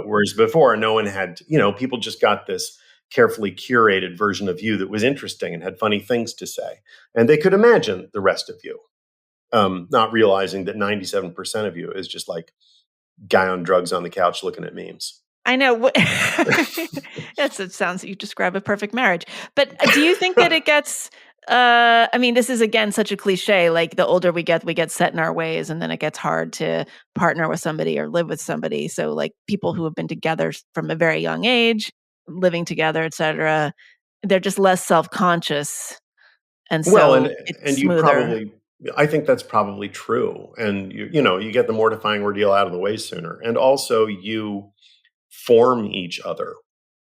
Speaker 1: Whereas before, no one had, people just got this carefully curated version of you that was interesting and had funny things to say. And they could imagine the rest of you, not realizing that 97% of you is just like guy on drugs on the couch looking at memes.
Speaker 3: I know. It sounds, you describe a perfect marriage. But do you think that it gets, I mean, this is again such a cliche, like the older we get set in our ways, and then it gets hard to partner with somebody or live with somebody. So like people who have been together from a very young age, living together, et cetera, they're just less self-conscious. And
Speaker 1: Well,
Speaker 3: so it's
Speaker 1: and you
Speaker 3: smoother.
Speaker 1: I think that's probably true. And you get the mortifying ordeal out of the way sooner. And also you form each other.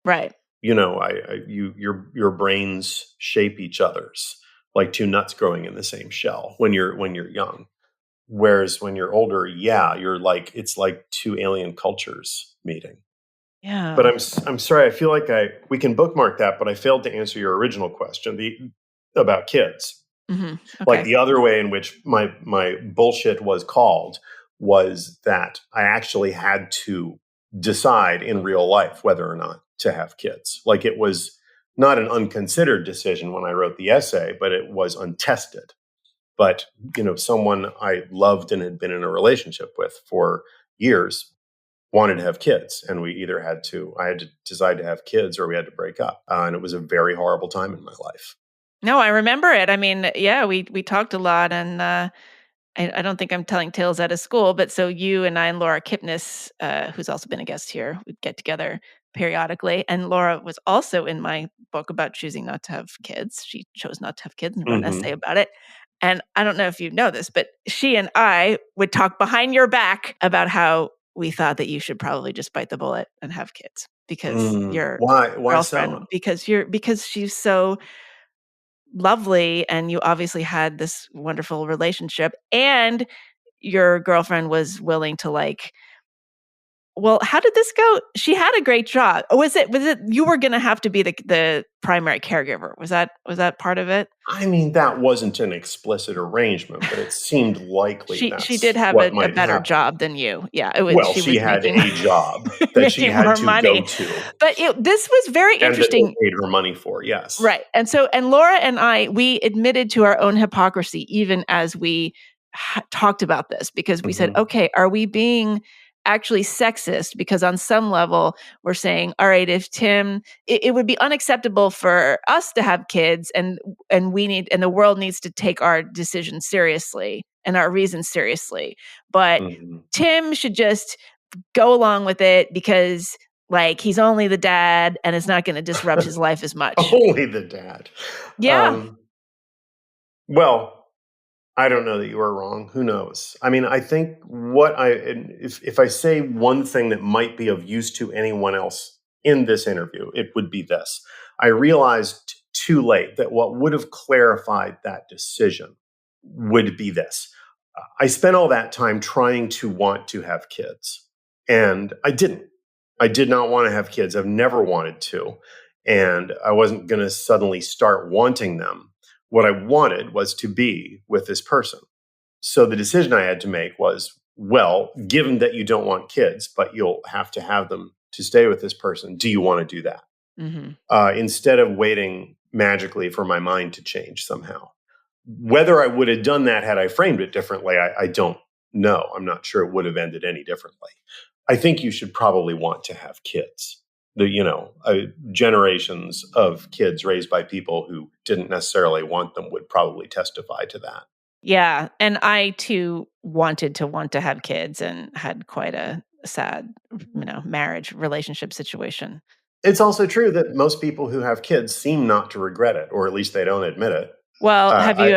Speaker 3: Right.
Speaker 1: Your brains shape each other's, like two nuts growing in the same shell when you're young. Whereas when you're older, yeah, it's like two alien cultures meeting.
Speaker 3: Yeah.
Speaker 1: But I'm sorry, I feel like we can bookmark that, but I failed to answer your original question about kids.
Speaker 3: Mm-hmm.
Speaker 1: Like
Speaker 3: Okay.
Speaker 1: the other way in which my bullshit was called was that I actually had to decide in real life whether or not to have kids. Like it was not an unconsidered decision when I wrote the essay, but it was untested. But, someone I loved and had been in a relationship with for years wanted to have kids. And I had to decide to have kids or we had to break up. And it was a very horrible time in my life.
Speaker 3: No, I remember it. I mean, yeah, we talked a lot, and I don't think I'm telling tales out of school, but so you and I and Laura Kipnis, who's also been a guest here, we'd get together periodically. And Laura was also in my book about choosing not to have kids. She chose not to have kids and wrote an essay about it. And I don't know if you know this, but she and I would talk behind your back about how we thought that you should probably just bite the bullet and have kids because your
Speaker 1: Why
Speaker 3: girlfriend,
Speaker 1: so?
Speaker 3: because she's so lovely and you obviously had this wonderful relationship and your girlfriend was willing to like, well, how did this go? She had a great job. Was it you were going to have to be the primary caregiver? Was that part of it?
Speaker 1: I mean, that wasn't an explicit arrangement, but it seemed likely
Speaker 3: She did
Speaker 1: that's
Speaker 3: have
Speaker 1: what
Speaker 3: a
Speaker 1: might
Speaker 3: better
Speaker 1: happen.
Speaker 3: job than you. Yeah, it was.
Speaker 1: Well,
Speaker 3: She
Speaker 1: she
Speaker 3: was
Speaker 1: had
Speaker 3: making
Speaker 1: a job that she
Speaker 3: making
Speaker 1: had
Speaker 3: more
Speaker 1: to go
Speaker 3: money,
Speaker 1: to
Speaker 3: but this was very
Speaker 1: and that
Speaker 3: interesting.
Speaker 1: they paid her money for, yes.
Speaker 3: Right. And Laura and I, we admitted to our own hypocrisy even as we talked about this because we said, okay, are we being actually sexist? Because on some level, we're saying, all right, if Tim, it would be unacceptable for us to have kids and the world needs to take our decisions seriously and our reasons seriously. But Tim should just go along with it because like he's only the dad and it's not going to disrupt his life as much.
Speaker 1: Only the dad.
Speaker 3: Yeah.
Speaker 1: Well, I don't know that you are wrong. Who knows? I mean, I think if I say one thing that might be of use to anyone else in this interview, it would be this. I realized too late that what would have clarified that decision would be this. I spent all that time trying to want to have kids, and I didn't. I did not want to have kids. I've never wanted to, and I wasn't going to suddenly start wanting them. What I wanted was to be with this person. So the decision I had to make was, well, given that you don't want kids, but you'll have to have them to stay with this person, do you want to do that? Instead of waiting magically for my mind to change somehow. Whether I would have done that had I framed it differently, I don't know. I'm not sure it would have ended any differently. I think you should probably want to have kids. Generations of kids raised by people who didn't necessarily want them would probably testify to that.
Speaker 3: Yeah. And I too wanted to have kids and had quite a sad, marriage relationship situation.
Speaker 1: It's also true that most people who have kids seem not to regret it, or at least they don't admit it.
Speaker 3: Well, have you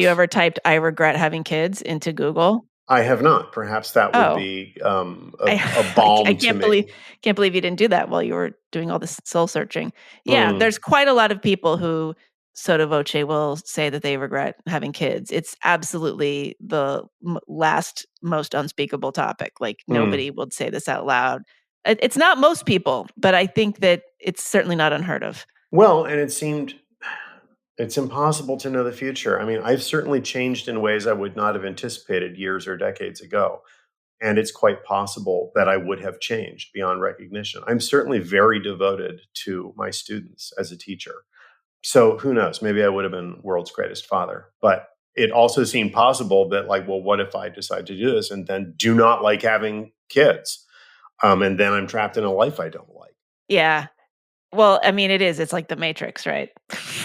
Speaker 3: ever typed "I regret having kids" into Google?
Speaker 1: I have not. Perhaps that would be a balm to me.
Speaker 3: Can't believe you didn't do that while you were doing all this soul searching. Yeah, there's quite a lot of people who sotto voce will say that they regret having kids. It's absolutely the last most unspeakable topic. Like nobody would say this out loud. It's not most people, but I think that it's certainly not unheard of.
Speaker 1: Well, and it's impossible to know the future. I mean, I've certainly changed in ways I would not have anticipated years or decades ago. And it's quite possible that I would have changed beyond recognition. I'm certainly very devoted to my students as a teacher. So who knows? Maybe I would have been world's greatest father. But it also seemed possible that, like, well, what if I decide to do this and then do not like having kids? And then I'm trapped in a life I don't like.
Speaker 3: Yeah. Well, I mean, it's like the Matrix, right?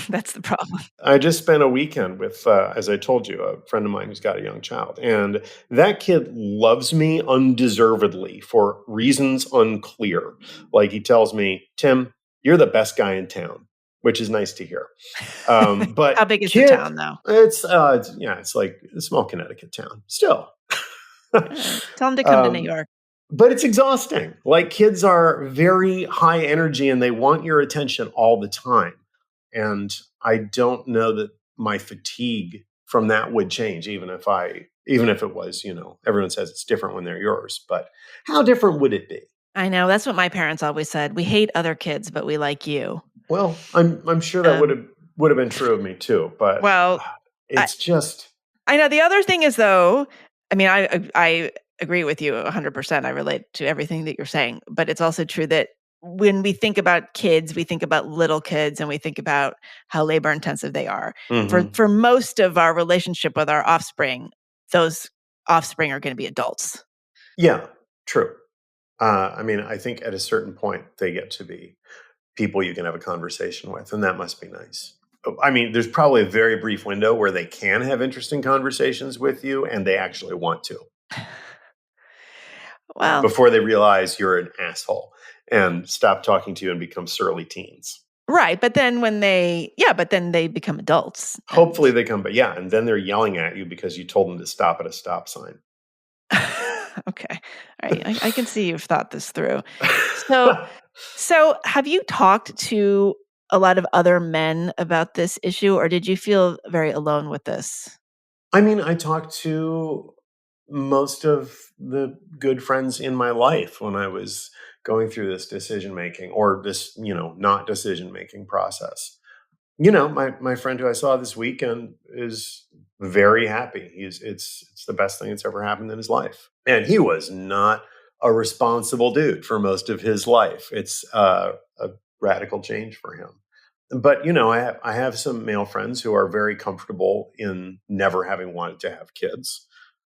Speaker 3: That's the problem.
Speaker 1: I just spent a weekend with, as I told you, a friend of mine who's got a young child. And that kid loves me undeservedly for reasons unclear. Like he tells me, Tim, you're the best guy in town, which is nice to hear. But
Speaker 3: how big is the town, though?
Speaker 1: It's like a small Connecticut town. Still.
Speaker 3: Tell him to come to New York.
Speaker 1: But it's exhausting. Like kids are very high energy and they want your attention all the time. And I don't know that my fatigue from that would change, even if it was, everyone says it's different when they're yours. But how different would it be?
Speaker 3: I know. That's what my parents always said. We hate other kids, but we like you.
Speaker 1: Well, I'm sure that would have been true of me too. But it's just.
Speaker 3: I know. The other thing is, though, I mean, I agree with you 100%. I relate to everything that you're saying. But it's also true that when we think about kids, we think about little kids and we think about how labor intensive they are. For most of our relationship with our offspring, those offspring are going to be adults.
Speaker 1: Yeah, true. I mean, I think at a certain point they get to be people you can have a conversation with, and that must be nice. I mean, there's probably a very brief window where they can have interesting conversations with you and they actually want to.
Speaker 3: Well,
Speaker 1: before they realize you're an asshole and stop talking to you and become surly teens.
Speaker 3: right. But then but then they become adults.
Speaker 1: Hopefully they come, but and then they're yelling at you because you told them to stop at a stop sign.
Speaker 3: Okay. All right. I can see you've thought this through. So have you talked to a lot of other men about this issue, or did you feel very alone with this?
Speaker 1: I mean, I talked to most of the good friends in my life when I was going through this decision making or this, not decision making process. My friend who I saw this weekend is very happy. It's the best thing that's ever happened in his life. And he was not a responsible dude for most of his life. It's a radical change for him. But I have some male friends who are very comfortable in never having wanted to have kids,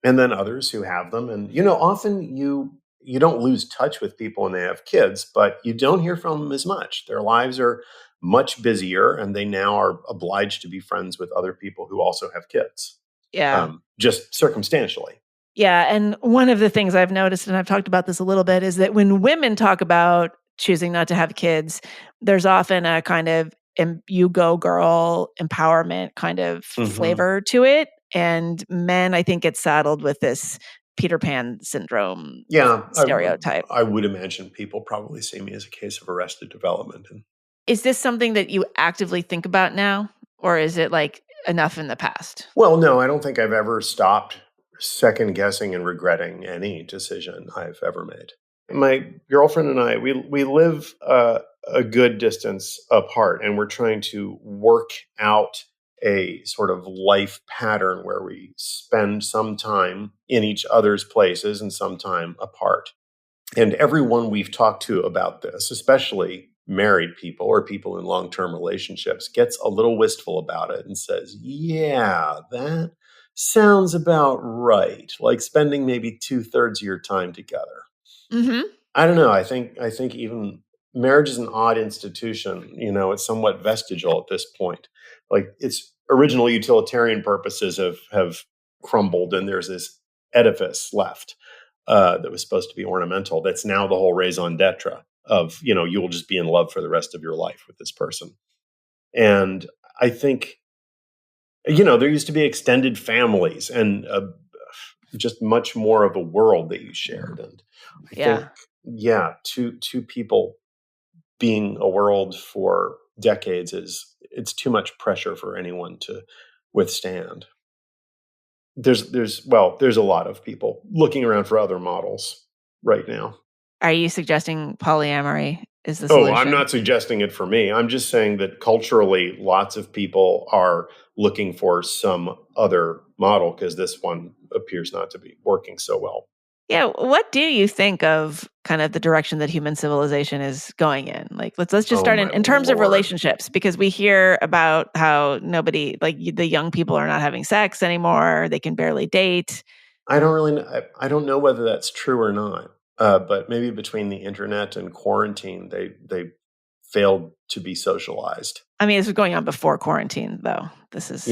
Speaker 1: and then others who have them. And often you don't lose touch with people when they have kids, but you don't hear from them as much. Their lives are much busier, and they now are obliged to be friends with other people who also have kids.
Speaker 3: Yeah.
Speaker 1: Just circumstantially.
Speaker 3: Yeah. And one of the things I've noticed, and I've talked about this a little bit, is that when women talk about choosing not to have kids, there's often a kind of you go girl empowerment kind of flavor to it. And men, I think, get saddled with this Peter Pan syndrome stereotype.
Speaker 1: I would imagine people probably see me as a case of arrested development.
Speaker 3: Is this something that you actively think about now? Or is it like enough in the past?
Speaker 1: Well, no, I don't think I've ever stopped second guessing and regretting any decision I've ever made. My girlfriend and I, we live a good distance apart, and we're trying to work out a sort of life pattern where we spend some time in each other's places and some time apart. And everyone we've talked to about this, especially married people or people in long-term relationships, gets a little wistful about it and says, yeah, that sounds about right. Like spending maybe 2/3 of your time together.
Speaker 3: Mm-hmm.
Speaker 1: I don't know. I think even marriage is an odd institution. It's somewhat vestigial at this point. Like its original utilitarian purposes have crumbled, and there's this edifice left that was supposed to be ornamental. That's now the whole raison d'etre of, you will just be in love for the rest of your life with this person. And I think, there used to be extended families and just much more of a world that you shared. And I think, two people being a world for decades it's too much pressure for anyone to withstand. There's a lot of people looking around for other models right now.
Speaker 3: Are you suggesting polyamory is the solution?
Speaker 1: Oh, I'm not suggesting it for me. I'm just saying that culturally, lots of people are looking for some other model because this one appears not to be working so well.
Speaker 3: Yeah. What do you think of kind of the direction that human civilization is going in? Like, let's just start in terms of relationships, because we hear about how nobody, like the young people are not having sex anymore. They can barely date.
Speaker 1: I don't know whether that's true or not. But maybe between the internet and quarantine, they failed to be socialized.
Speaker 3: I mean, this was going on before quarantine, though. This is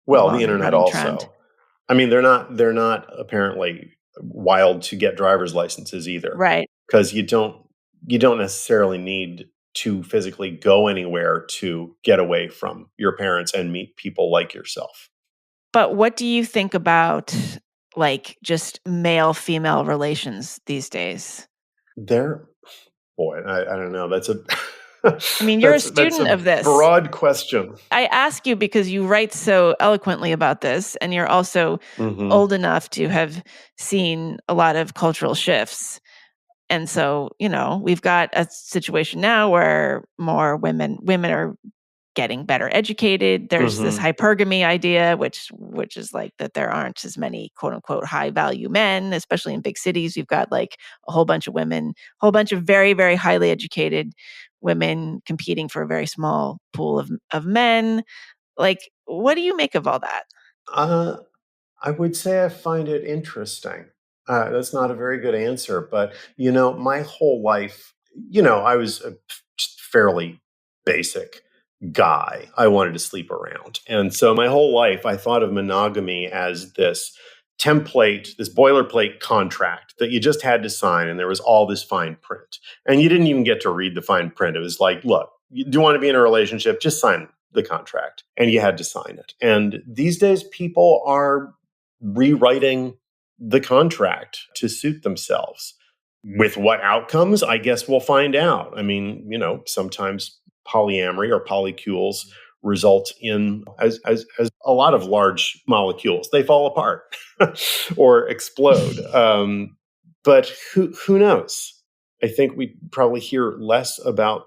Speaker 1: well, the internet also.
Speaker 3: Trend.
Speaker 1: I mean, they're not apparently wild to get driver's licenses either,
Speaker 3: right?
Speaker 1: Because you don't necessarily need to physically go anywhere to get away from your parents and meet people like yourself.
Speaker 3: But what do you think about like just male-female relations these days?
Speaker 1: I don't know. That's a
Speaker 3: I mean, you're a student of this.
Speaker 1: Broad question.
Speaker 3: I ask you because you write so eloquently about this, and you're also old enough to have seen a lot of cultural shifts. And so, we've got a situation now where more women are getting better educated. There's this hypergamy idea, which is like that there aren't as many quote unquote high value men, especially in big cities. You've got like a whole bunch of women, whole bunch of very, very highly educated women competing for a very small pool of men. Like, what do you make of all that?
Speaker 1: I would say I find it interesting. That's not a very good answer, but my whole life, I was fairly basic guy I wanted to sleep around. And so my whole life, I thought of monogamy as this template, this boilerplate contract that you just had to sign, and there was all this fine print. And you didn't even get to read the fine print. It was like, look, you do want to be in a relationship, just sign the contract. And you had to sign it. And these days, people are rewriting the contract to suit themselves. With what outcomes, I guess we'll find out. I mean, sometimes polyamory or polycules result in, as a lot of large molecules, they fall apart or explode. But who knows? I think we probably hear less about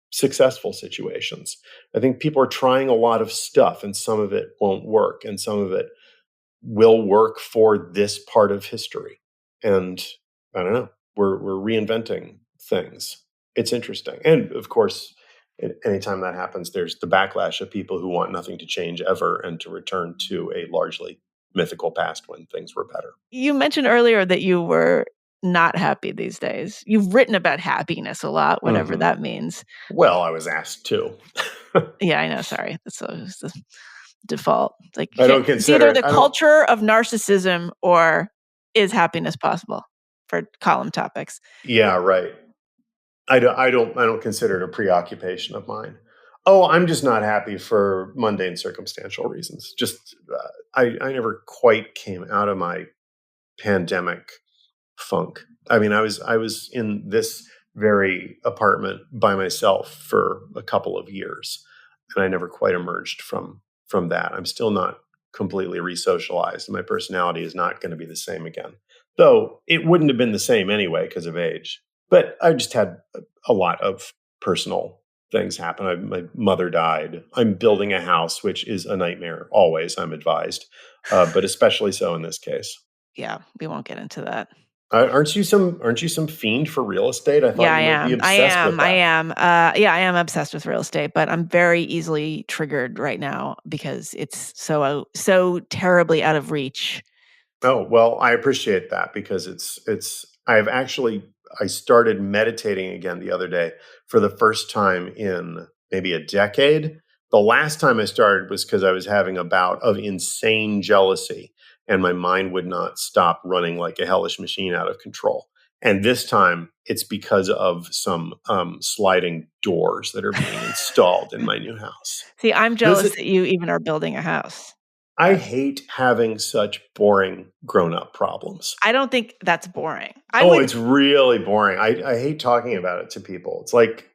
Speaker 1: successful situations. I think people are trying a lot of stuff, and some of it won't work, and some of it will work for this part of history. And I don't know, we're reinventing things. It's interesting. And of course, anytime that happens, there's the backlash of people who want nothing to change ever and to return to a largely mythical past when things were better.
Speaker 3: You mentioned earlier that you were not happy these days. You've written about happiness a lot, whatever that means.
Speaker 1: Well, I was asked to.
Speaker 3: Yeah, I know. Sorry. That's the default. It's like,
Speaker 1: I don't
Speaker 3: it's
Speaker 1: consider
Speaker 3: either the culture of narcissism or is happiness possible for column topics.
Speaker 1: Yeah, right. I don't consider it a preoccupation of mine. Oh, I'm just not happy for mundane circumstantial reasons. Just I never quite came out of my pandemic funk. I mean, I was in this very apartment by myself for a couple of years, and I never quite emerged from that. I'm still not completely resocialized. My personality is not going to be the same again, though it wouldn't have been the same anyway because of age. But I just had a lot of personal things happen. My mother died. I'm building a house, which is a nightmare always, I'm advised, but especially so in this case.
Speaker 3: Yeah, we won't get into that.
Speaker 1: Aren't you some fiend for real estate? I thought
Speaker 3: Yeah,
Speaker 1: you
Speaker 3: I
Speaker 1: might be
Speaker 3: am.
Speaker 1: obsessed with that.
Speaker 3: I am obsessed with real estate, but I'm very easily triggered right now because it's so terribly out of reach.
Speaker 1: Oh, well, I appreciate that because I started meditating again the other day for the first time in maybe a decade. The last time I started was because I was having a bout of insane jealousy and my mind would not stop running like a hellish machine out of control. And this time it's because of some sliding doors that are being installed in my new house.
Speaker 3: See, I'm jealous that you even are building a house.
Speaker 1: I hate having such boring grown-up problems.
Speaker 3: I don't think that's boring.
Speaker 1: It's really boring. I hate talking about it to people. It's like,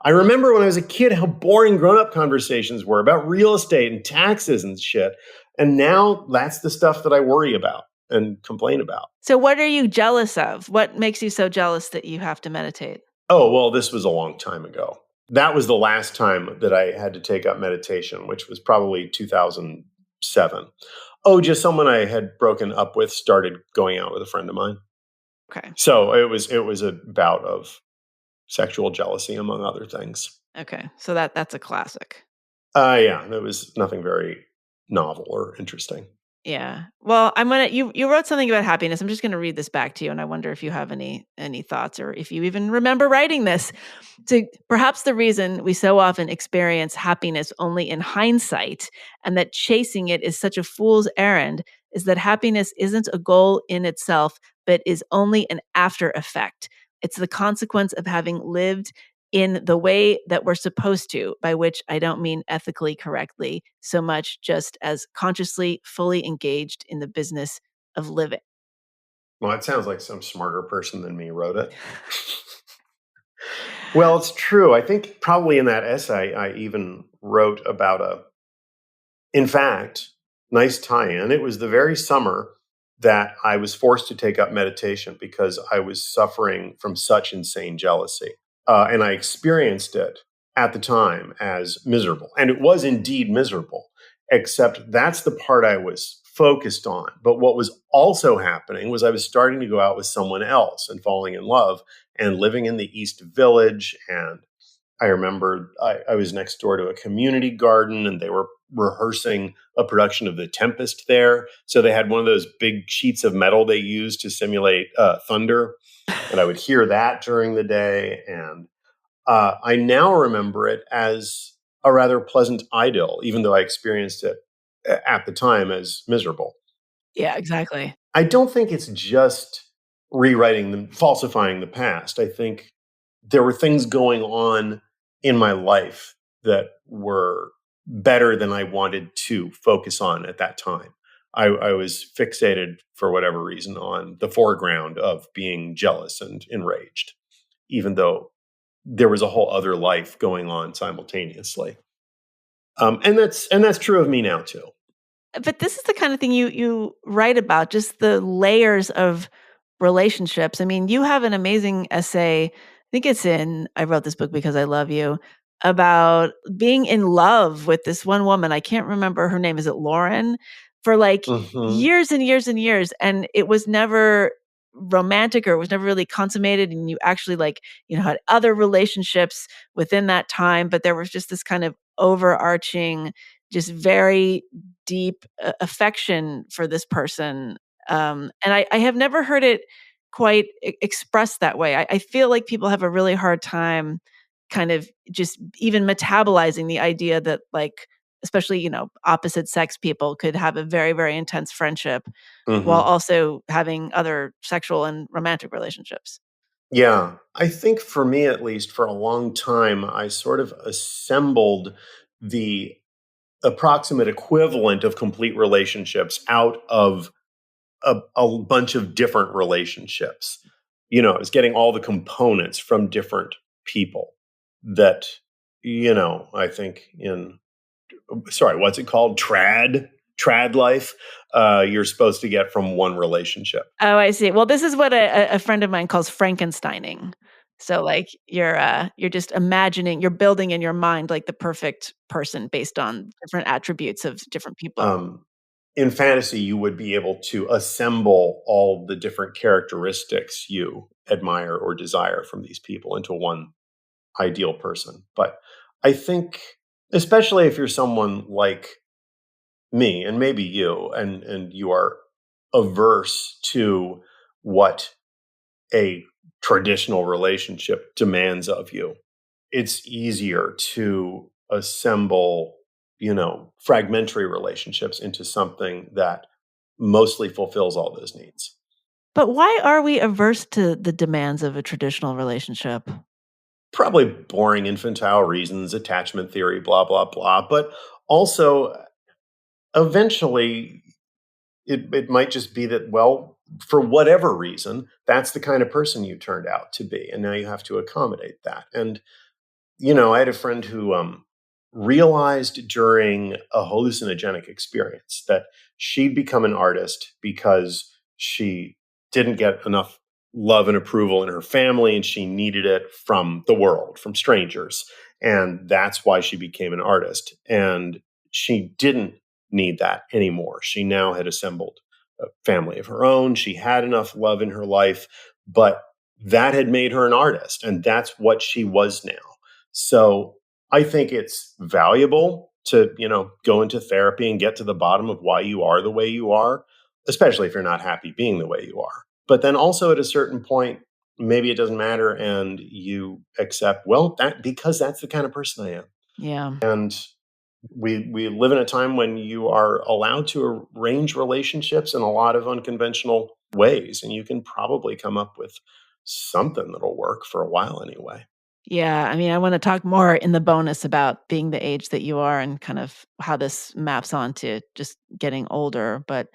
Speaker 1: I remember when I was a kid how boring grown-up conversations were about real estate and taxes and shit. And now that's the stuff that I worry about and complain about.
Speaker 3: So what are you jealous of? What makes you so jealous that you have to meditate?
Speaker 1: Oh, well, this was a long time ago. That was the last time that I had to take up meditation, which was probably 2007. Oh, just someone I had broken up with started going out with a friend of mine.
Speaker 3: Okay.
Speaker 1: So it was a bout of sexual jealousy, among other things.
Speaker 3: Okay. So that's a classic.
Speaker 1: Yeah, there was nothing very novel or interesting.
Speaker 3: Yeah. Well, you wrote something about happiness. I'm just gonna read this back to you, and I wonder if you have any thoughts or if you even remember writing this. So perhaps the reason we so often experience happiness only in hindsight and that chasing it is such a fool's errand is that happiness isn't a goal in itself, but is only an after effect. It's the consequence of having lived in the way that we're supposed to, by which I don't mean ethically correctly so much just as consciously fully engaged in the business of living.
Speaker 1: Well, it sounds like some smarter person than me wrote it. Well, it's true. I think probably in that essay, I even wrote about in fact, nice tie-in. It was the very summer that I was forced to take up meditation because I was suffering from such insane jealousy. And I experienced it at the time as miserable. And it was indeed miserable, except that's the part I was focused on. But what was also happening was I was starting to go out with someone else and falling in love and living in the East Village. And I remember I was next door to a community garden and they were rehearsing a production of The Tempest there. So they had one of those big sheets of metal they used to simulate thunder. And I would hear that during the day. And I now remember it as a rather pleasant idyll, even though I experienced it at the time as miserable.
Speaker 3: Yeah, exactly.
Speaker 1: I don't think it's just falsifying the past. I think there were things going on in my life that were better than I wanted to focus on at that time. I was fixated for whatever reason on the foreground of being jealous and enraged, even though there was a whole other life going on simultaneously. And that's true of me now too.
Speaker 3: But this is the kind of thing you write about, just the layers of relationships. I mean, you have an amazing essay. I think it's in I wrote this book because I love you, about being in love with this one woman. I can't remember her name. Is it Lauren? For like
Speaker 1: Hmm.
Speaker 3: years and years and years, and it was never romantic, or it was never really consummated, and you actually had other relationships within that time, but there was just this kind of overarching, just very deep affection for this person. And I have never heard it quite expressed that way. I feel like people have a really hard time kind of just even metabolizing the idea that, like, especially, opposite sex people could have a very, very intense friendship while
Speaker 1: Hmm.
Speaker 3: also having other sexual and romantic relationships.
Speaker 1: Yeah, I think for me at least, for a long time, I sort of assembled the approximate equivalent of complete relationships out of a bunch of different relationships. I was getting all the components from different people that, I think sorry, what's it called? Trad life, you're supposed to get from one relationship.
Speaker 3: Oh, I see. Well, this is what a friend of mine calls Frankensteining. So, like, you're just imagining, you're building in your mind, like, the perfect person based on different attributes of different people.
Speaker 1: Um, in fantasy, you would be able to assemble all the different characteristics you admire or desire from these people into one ideal person. But I think, especially if you're someone like me and maybe you, and you are averse to what a traditional relationship demands of you, it's easier to assemble, fragmentary relationships into something that mostly fulfills all those needs.
Speaker 3: But why are we averse to the demands of a traditional relationship?
Speaker 1: Probably boring infantile reasons, attachment theory, blah, blah, blah. But also, eventually, it might just be that, well, for whatever reason, that's the kind of person you turned out to be. And now you have to accommodate that. And I had a friend who realized during a hallucinogenic experience that she'd become an artist because she didn't get enough love and approval in her family, and she needed it from the world, from strangers. And that's why she became an artist. And she didn't need that anymore. She now had assembled a family of her own. She had enough love in her life, but that had made her an artist. And that's what she was now. So I think it's valuable to, go into therapy and get to the bottom of why you are the way you are, especially if you're not happy being the way you are. But then also at a certain point, maybe it doesn't matter and you accept, well, that because that's the kind of person I am.
Speaker 3: Yeah.
Speaker 1: And we live in a time when you are allowed to arrange relationships in a lot of unconventional ways, and you can probably come up with something that'll work for a while anyway.
Speaker 3: Yeah, I mean, I wanna talk more in the bonus about being the age that you are and kind of how this maps onto just getting older, but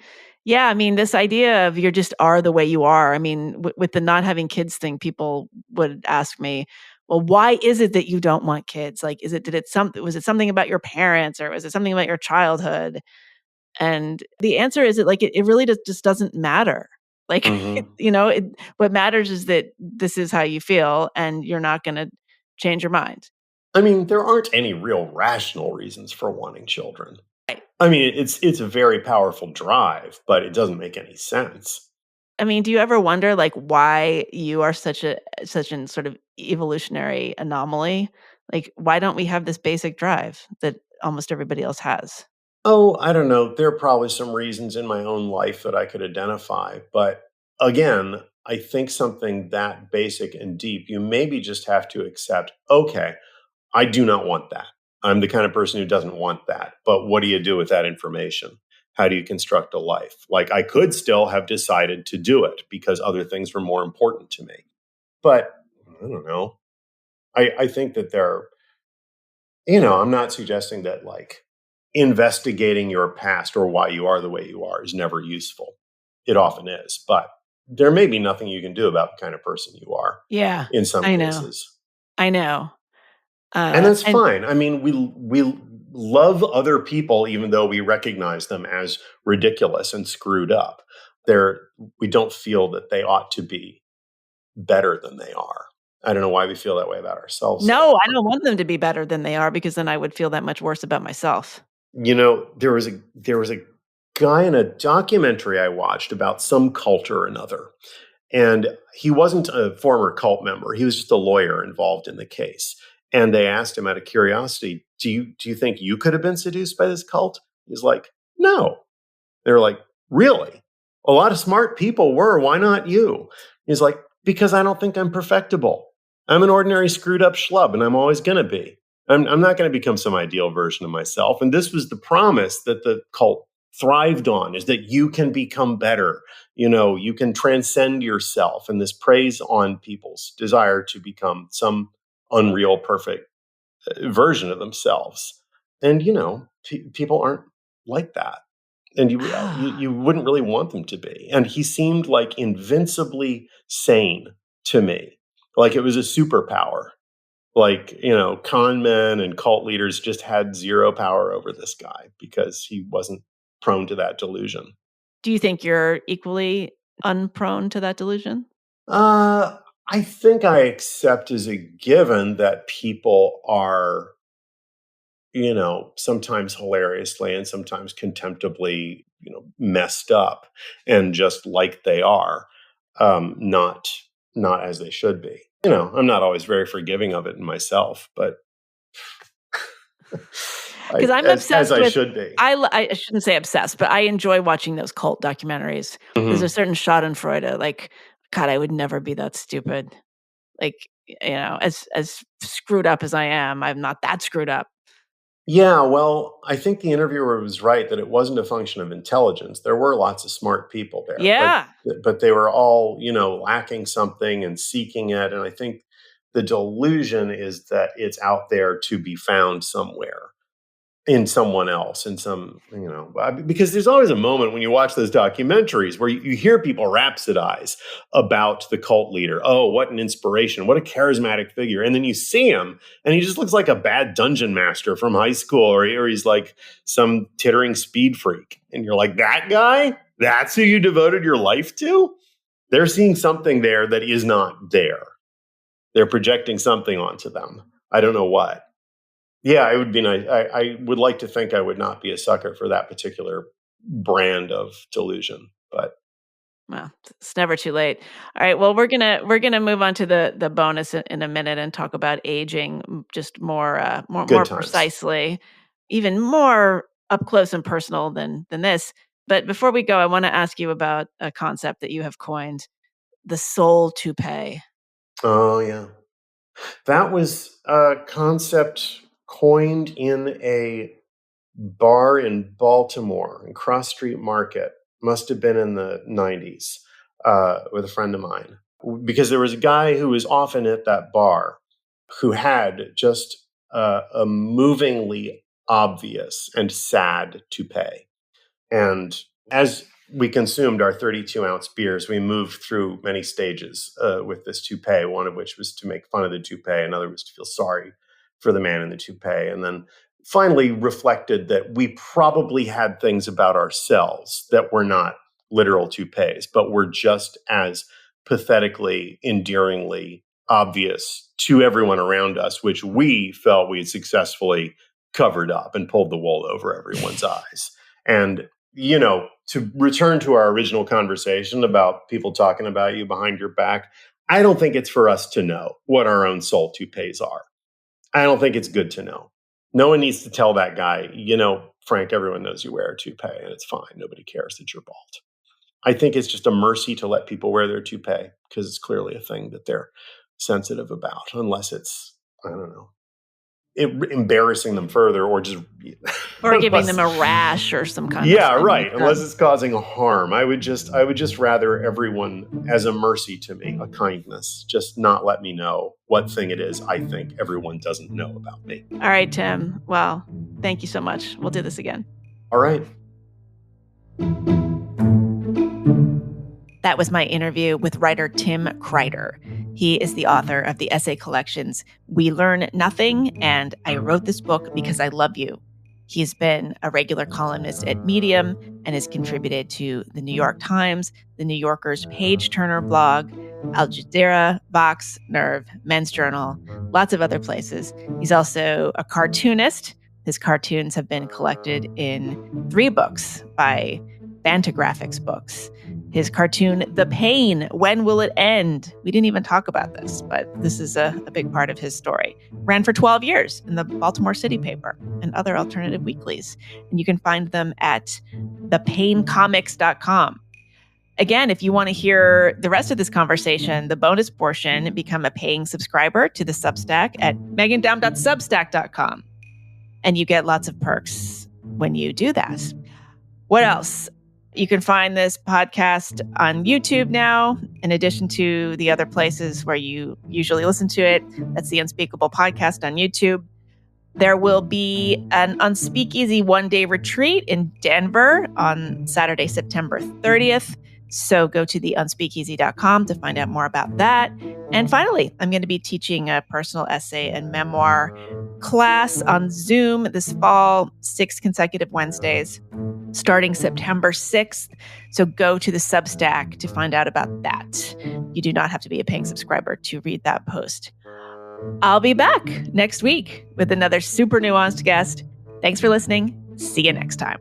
Speaker 3: yeah, I mean, this idea of you just are the way you are. I mean, with the not having kids thing, people would ask me, "Well, why is it that you don't want kids? Like, was it something about your parents, or was it something about your childhood?" And the answer is that, like, it really just doesn't matter. Like,
Speaker 1: Hmm.
Speaker 3: what matters is that this is how you feel, and you're not gonna change your mind.
Speaker 1: I mean, there aren't any real rational reasons for wanting children.
Speaker 3: Right.
Speaker 1: I mean, it's a very powerful drive, but it doesn't make any sense.
Speaker 3: I mean, do you ever wonder, like, why you are such an sort of evolutionary anomaly? Like, why don't we have this basic drive that almost everybody else has?
Speaker 1: Oh, I don't know. There are probably some reasons in my own life that I could identify, but again, I think something that basic and deep, you maybe just have to accept, okay, I do not want that. I'm the kind of person who doesn't want that. But what do you do with that information? How do you construct a life? Like, I could still have decided to do it because other things were more important to me. But I don't know. I think that I'm not suggesting that like investigating your past or why you are the way you are is never useful. It often is. But there may be nothing you can do about the kind of person you are
Speaker 3: Yeah,
Speaker 1: in some
Speaker 3: I know.
Speaker 1: cases.
Speaker 3: I know.
Speaker 1: And that's fine. I mean, we love other people even though we recognize them as ridiculous and screwed up. We don't feel that they ought to be better than they are. I don't know why we feel that way about ourselves.
Speaker 3: No, I don't want them to be better than they are because then I would feel that much worse about myself.
Speaker 1: There was a guy in a documentary I watched about some cult or another. And he wasn't a former cult member. He was just a lawyer involved in the case. And they asked him out of curiosity, do you think you could have been seduced by this cult? He's like, no. They were like, really? A lot of smart people were. Why not you? He's like, because I don't think I'm perfectible. I'm an ordinary screwed up schlub, and I'm always going to be. I'm not going to become some ideal version of myself. And this was the promise that the cult thrived on, is that you can become better. You can transcend yourself. And this preys on people's desire to become some unreal, perfect version of themselves. And, people aren't like that. And you wouldn't really want them to be. And he seemed like invincibly sane to me, like it was a superpower. Like, con men and cult leaders just had zero power over this guy because he wasn't prone to that delusion.
Speaker 3: Do you think you're equally unprone to that delusion?
Speaker 1: I think I accept as a given that people are, sometimes hilariously and sometimes contemptibly, messed up and just like they are, not as they should be. I'm not always very forgiving of it in myself, but
Speaker 3: Because I'm obsessed
Speaker 1: as I
Speaker 3: with.
Speaker 1: should be.
Speaker 3: I shouldn't say obsessed, but I enjoy watching those cult documentaries. There's a certain Schadenfreude, like, God, I would never be that stupid. Like, as screwed up as I am, I'm not that screwed up.
Speaker 1: Yeah, well, I think the interviewer was right that it wasn't a function of intelligence. There were lots of smart people there,
Speaker 3: Yeah.
Speaker 1: but they were all, lacking something and seeking it. And I think the delusion is that it's out there to be found somewhere in someone else, in some, because there's always a moment when you watch those documentaries where you hear people rhapsodize about the cult leader. Oh, what an inspiration. What a charismatic figure. And then you see him and he just looks like a bad dungeon master from high school, or he's like some tittering speed freak. And you're like, that guy? That's who you devoted your life to? They're seeing something there that is not there. They're projecting something onto them. I don't know what. Yeah, it would be nice. I would like to think I would not be a sucker for that particular brand of delusion, but
Speaker 3: well, it's never too late. All right, well, we're gonna move on to the bonus in a minute and talk about aging just more
Speaker 1: good times.
Speaker 3: precisely, even more up close and personal than this. But before we go, I want to ask you about a concept that you have coined, the soul toupee.
Speaker 1: Oh yeah, that was a concept coined in a bar in Baltimore, in Cross Street Market. Must have been in the 90s, with a friend of mine, because there was a guy who was often at that bar who had just a movingly obvious and sad toupee. And as we consumed our 32-ounce beers, we moved through many stages with this toupee, one of which was to make fun of the toupee, another was to feel sorry for the man in the toupee, and then finally reflected that we probably had things about ourselves that were not literal toupees, but were just as pathetically, endearingly obvious to everyone around us, which we felt we had successfully covered up and pulled the wool over everyone's eyes. And to return to our original conversation about people talking about you behind your back, I don't think it's for us to know what our own soul toupees are. I don't think it's good to know. No one needs to tell that guy, Frank, everyone knows you wear a toupee and it's fine. Nobody cares that you're bald. I think it's just a mercy to let people wear their toupee because it's clearly a thing that they're sensitive about, unless it's, I don't know, embarrassing them further or just
Speaker 3: or giving them a rash or some kind of
Speaker 1: thing. Right. Unless it's causing a harm. I would just rather everyone as a mercy to me, a kindness, just not let me know what thing it is I think everyone doesn't know about me.
Speaker 3: All right, Tim. Well, thank you so much. We'll do this again.
Speaker 1: All right.
Speaker 2: That was my interview with writer Tim Kreider. He is the author of the essay collections We Learn Nothing and I Wrote This Book Because I Love You. He's been a regular columnist at Medium and has contributed to the New York Times, the New Yorker's Page Turner blog, Al Jazeera, Vox, Nerve, Men's Journal, lots of other places. He's also a cartoonist. His cartoons have been collected in 3 books by Fantagraphics Books. His cartoon, The Pain, When Will It End? We didn't even talk about this, but this is a big part of his story. Ran for 12 years in the Baltimore City paper and other alternative weeklies. And you can find them at thepaincomics.com. Again, if you want to hear the rest of this conversation, the bonus portion, become a paying subscriber to the Substack at megandown.substack.com. And you get lots of perks when you do that. What else? You can find this podcast on YouTube now, in addition to the other places where you usually listen to it. That's the Unspeakable Podcast on YouTube. There will be an Unspeakeasy one-day retreat in Denver on Saturday, September 30th. So go to theunspeakeasy.com to find out more about that. And finally, I'm going to be teaching a personal essay and memoir class on Zoom this fall, 6 consecutive Wednesdays, starting September 6th. So go to the Substack to find out about that. You do not have to be a paying subscriber to read that post. I'll be back next week with another super nuanced guest. Thanks for listening. See you next time.